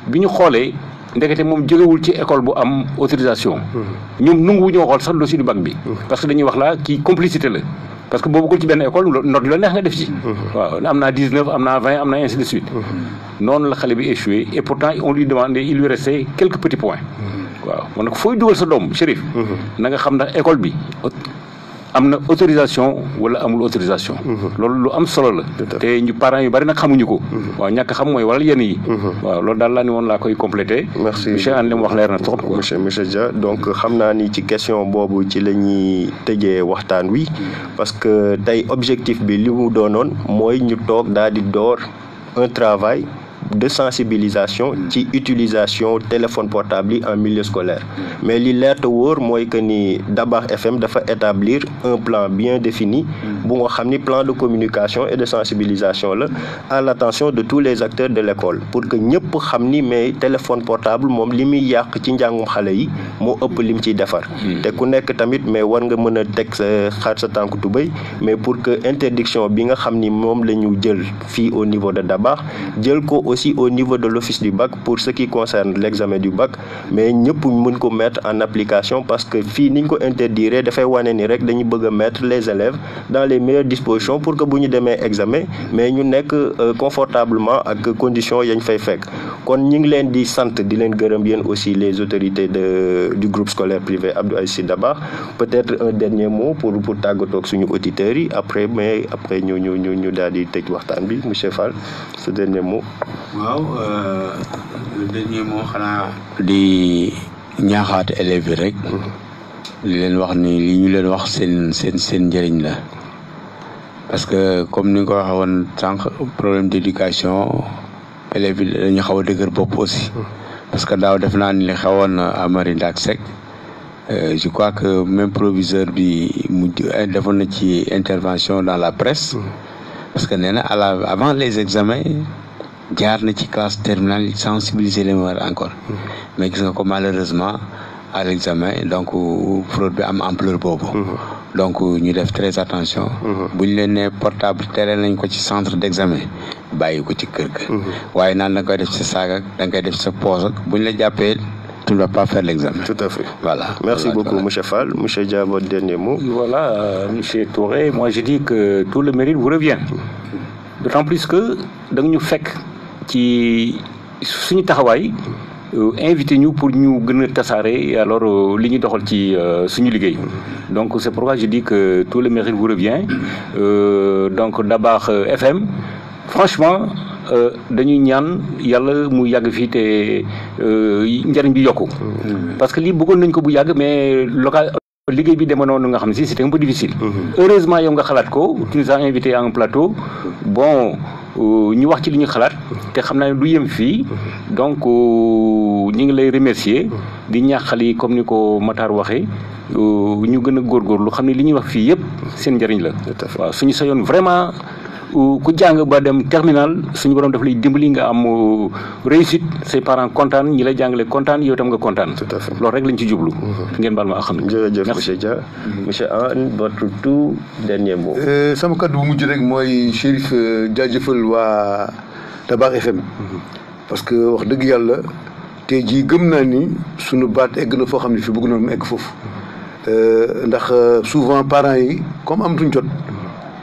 bi ñu xoolee ndekete moom jógewul ci école bu am autorisation ñoom nanguwu ñoo xool sax dossier du bac bi parce que dañuy wax la kii complicité la parce que boo bëggul ci benn école note yu la neex nga def ci waaw am naa 19 am naa 20 am naa ainsi de suite noonu la xale bi échoué et pourtant on lui demandait il lui restait quelques petits points waaw man nag fooy dugal sa doom Chérif na nga xam ndax école bi am na autorisation wala amul autorisation loolu lu am solo la te ñu parents yu bari nag xamuñu ko waaw ñàkk xam mooy waral yenn yi waaw loolu daal laa ni woon laa koy complété merci monsieur Anne li mu wax leer na trop monsieur Dia donc xam naa ni ci question boobu ci la ñuy tëjee waxtaan wi parce que tey objectif bi li mu doonoon mooy ñu toog daal di door un travail de sensibilisation ci utilisation téléphone portable yi en milieu scolaire mais li leer te wóor mooy que ni Dabakh FM dafa établir un plan bien défini bu nga xam ni plan de communication et de sensibilisation la à l'attention de tous les acteurs de l'école pour que ñëpp xam ni mais téléphone portable moom li muy yàq ci njàngum xale yi moo ëpp lim ciy defar te ku nekk tamit mais war nga mën a teg sa xar sa tànk tubéy mais pour que interdiction bi nga xam ni moom la ñu jël fii au niveau de Dabakh jël ko aussi au niveau de l'office du bac pour ce qui concerne l'examen du bac mais ñëpp mën ko mettre en application parce que fii niñ ko interdire dafay wane ni rek dañu bëgg a mettre les élèves dans les meilleures dispositions pour que bu ñu demee examen mais ñu nekk confortablement ak conditions yañ fay fekk kon ñi ngi leen di sant di leen gërëm yéen aussi les autorités du groupe scolaire privé Abdou Aziz Sy Dabakh peut-être un dernier mot pour tàggatoog suñu auditeurs yi après ñu daal di tëj waxtaan bi monsieur Fall ce dernier mot. waaw le dernier mot xanaa di ñaaxaat élèves yi rek li leen wax ni li ñu leen wax seen njëriñ la parce que comme ni nga ko waxee woon sànq problème d'éducation élèves yi dañu xaw a dëgër bopp aussi parce que daaw def naa ni li xewoon à Marie Ndack Seck je crois que même proviseur bi mu defoon na ci intervention dans la presse parce que nee na avant les examens jaar na ci classe terminale sensibiliser les mères encore mais gis nga ko malheureusement à l'examen donc fraude bi am ampleur boobu donc ñu def très attention bu ñu leen ne portable tere nañ ko ci centre d'examen bàyyi ko ci kër ga waaye naan da nga koy def sa saag ak da nga koy def sa poche ak bu ñu la jàppee tu ne vas pas faire l'examen. Tout à fait. Voilà. Merci beaucoup, monsieur Fall. Monsieur Dia, votre dernier mot. Voilà, monsieur Touré, moi je dis que tout le mérite vous revient. D'autant plus que da nga ñu fekk ci suñu taxawaay invité ñu pour ñu gën a tasaare alors li ñu doxal ci suñu liggéey donc c'est pourquoi je dis que tout le mérite vous revient donc Dabakh FM franchement dañuy ñaan yàlla mu yàgg fii te njariñ bi yokku parce que lii bëggoon nañ ko bu yàgg mais local liggéey bi dema noonu nga xam ne si c'était un peu difficile heureusement yow nga xalaat ko tu nous as invité à un plateau bon ñu wax ci li ñu xalaat te xam naa ne du yem fii donc ñu ngi lay remercier di ñaax xale yi comme ni ko Matar waxee ñu gën a góorgóorlu xam ne li ñuy wax fii yëpp seen njëriñ la waaw suñu sayoon vraiment ku jàng ba dem terminal suñu borom daf lay dimbali nga am réussite ses parents kontaan ñi lay jàngale kontaan yow tam nga kontaan. Tout à fait. loolu rek lañ ci jublu. ngeen baal ma xam. jërëjëf monsieur Dia. monsieur Anne votre tout dernier mot. sama kaddu bu mujj rek mooy Chérif jaajëfal waa Dabakh FM. parce que wax dëgg yàlla tey jii gëm naa ni suñu baat egg na foo xam ne fi bëgg na mu egg foofu ndax souvent parents yi comme amatuñ jot.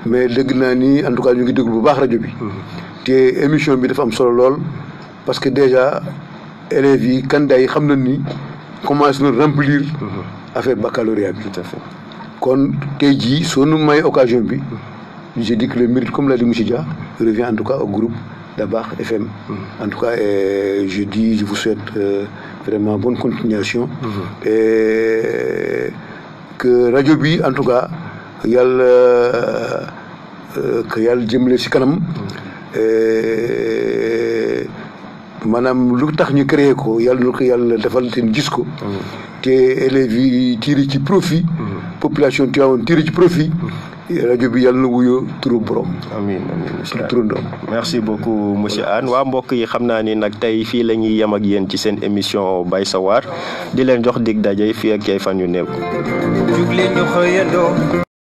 mais dégg naa ni en tout cas ñu ngi déglu bu baax rajo bi te émission bi dafa am solo lool parce que déjà élèves yi candidat yi xam nañ ni commencé na remplir affaire baccalauréat bi. Tout à fait. kon tey jii soo nu may occasion bi je dis que le mérite comme l'a dit monsieur Dia revient en tout cas au groupe Dabakh FM. En tout cas je vous souhaite vraiment bonne continuation. Et que rajo bi en tout cas yàlla que yàlla jëmale ci kanam maanaam lu tax ñu créé ko yàlla na ko yàlla defal seen gis ko te élèves yi tiré ci profit population Tivaouane tiré ci profit rajo bi yàlla na wuyoo turu borom. amiin monsieur Anne. turu doom. merci beaucoup monsieur Anne. waa mbokk yi xam naa ni nag tey fii la ñuy yem ak yéen ci seen émission Bay Sa War di leen jox dig daje fii ak ay fan yu néew. jug leen ñu xëyandoo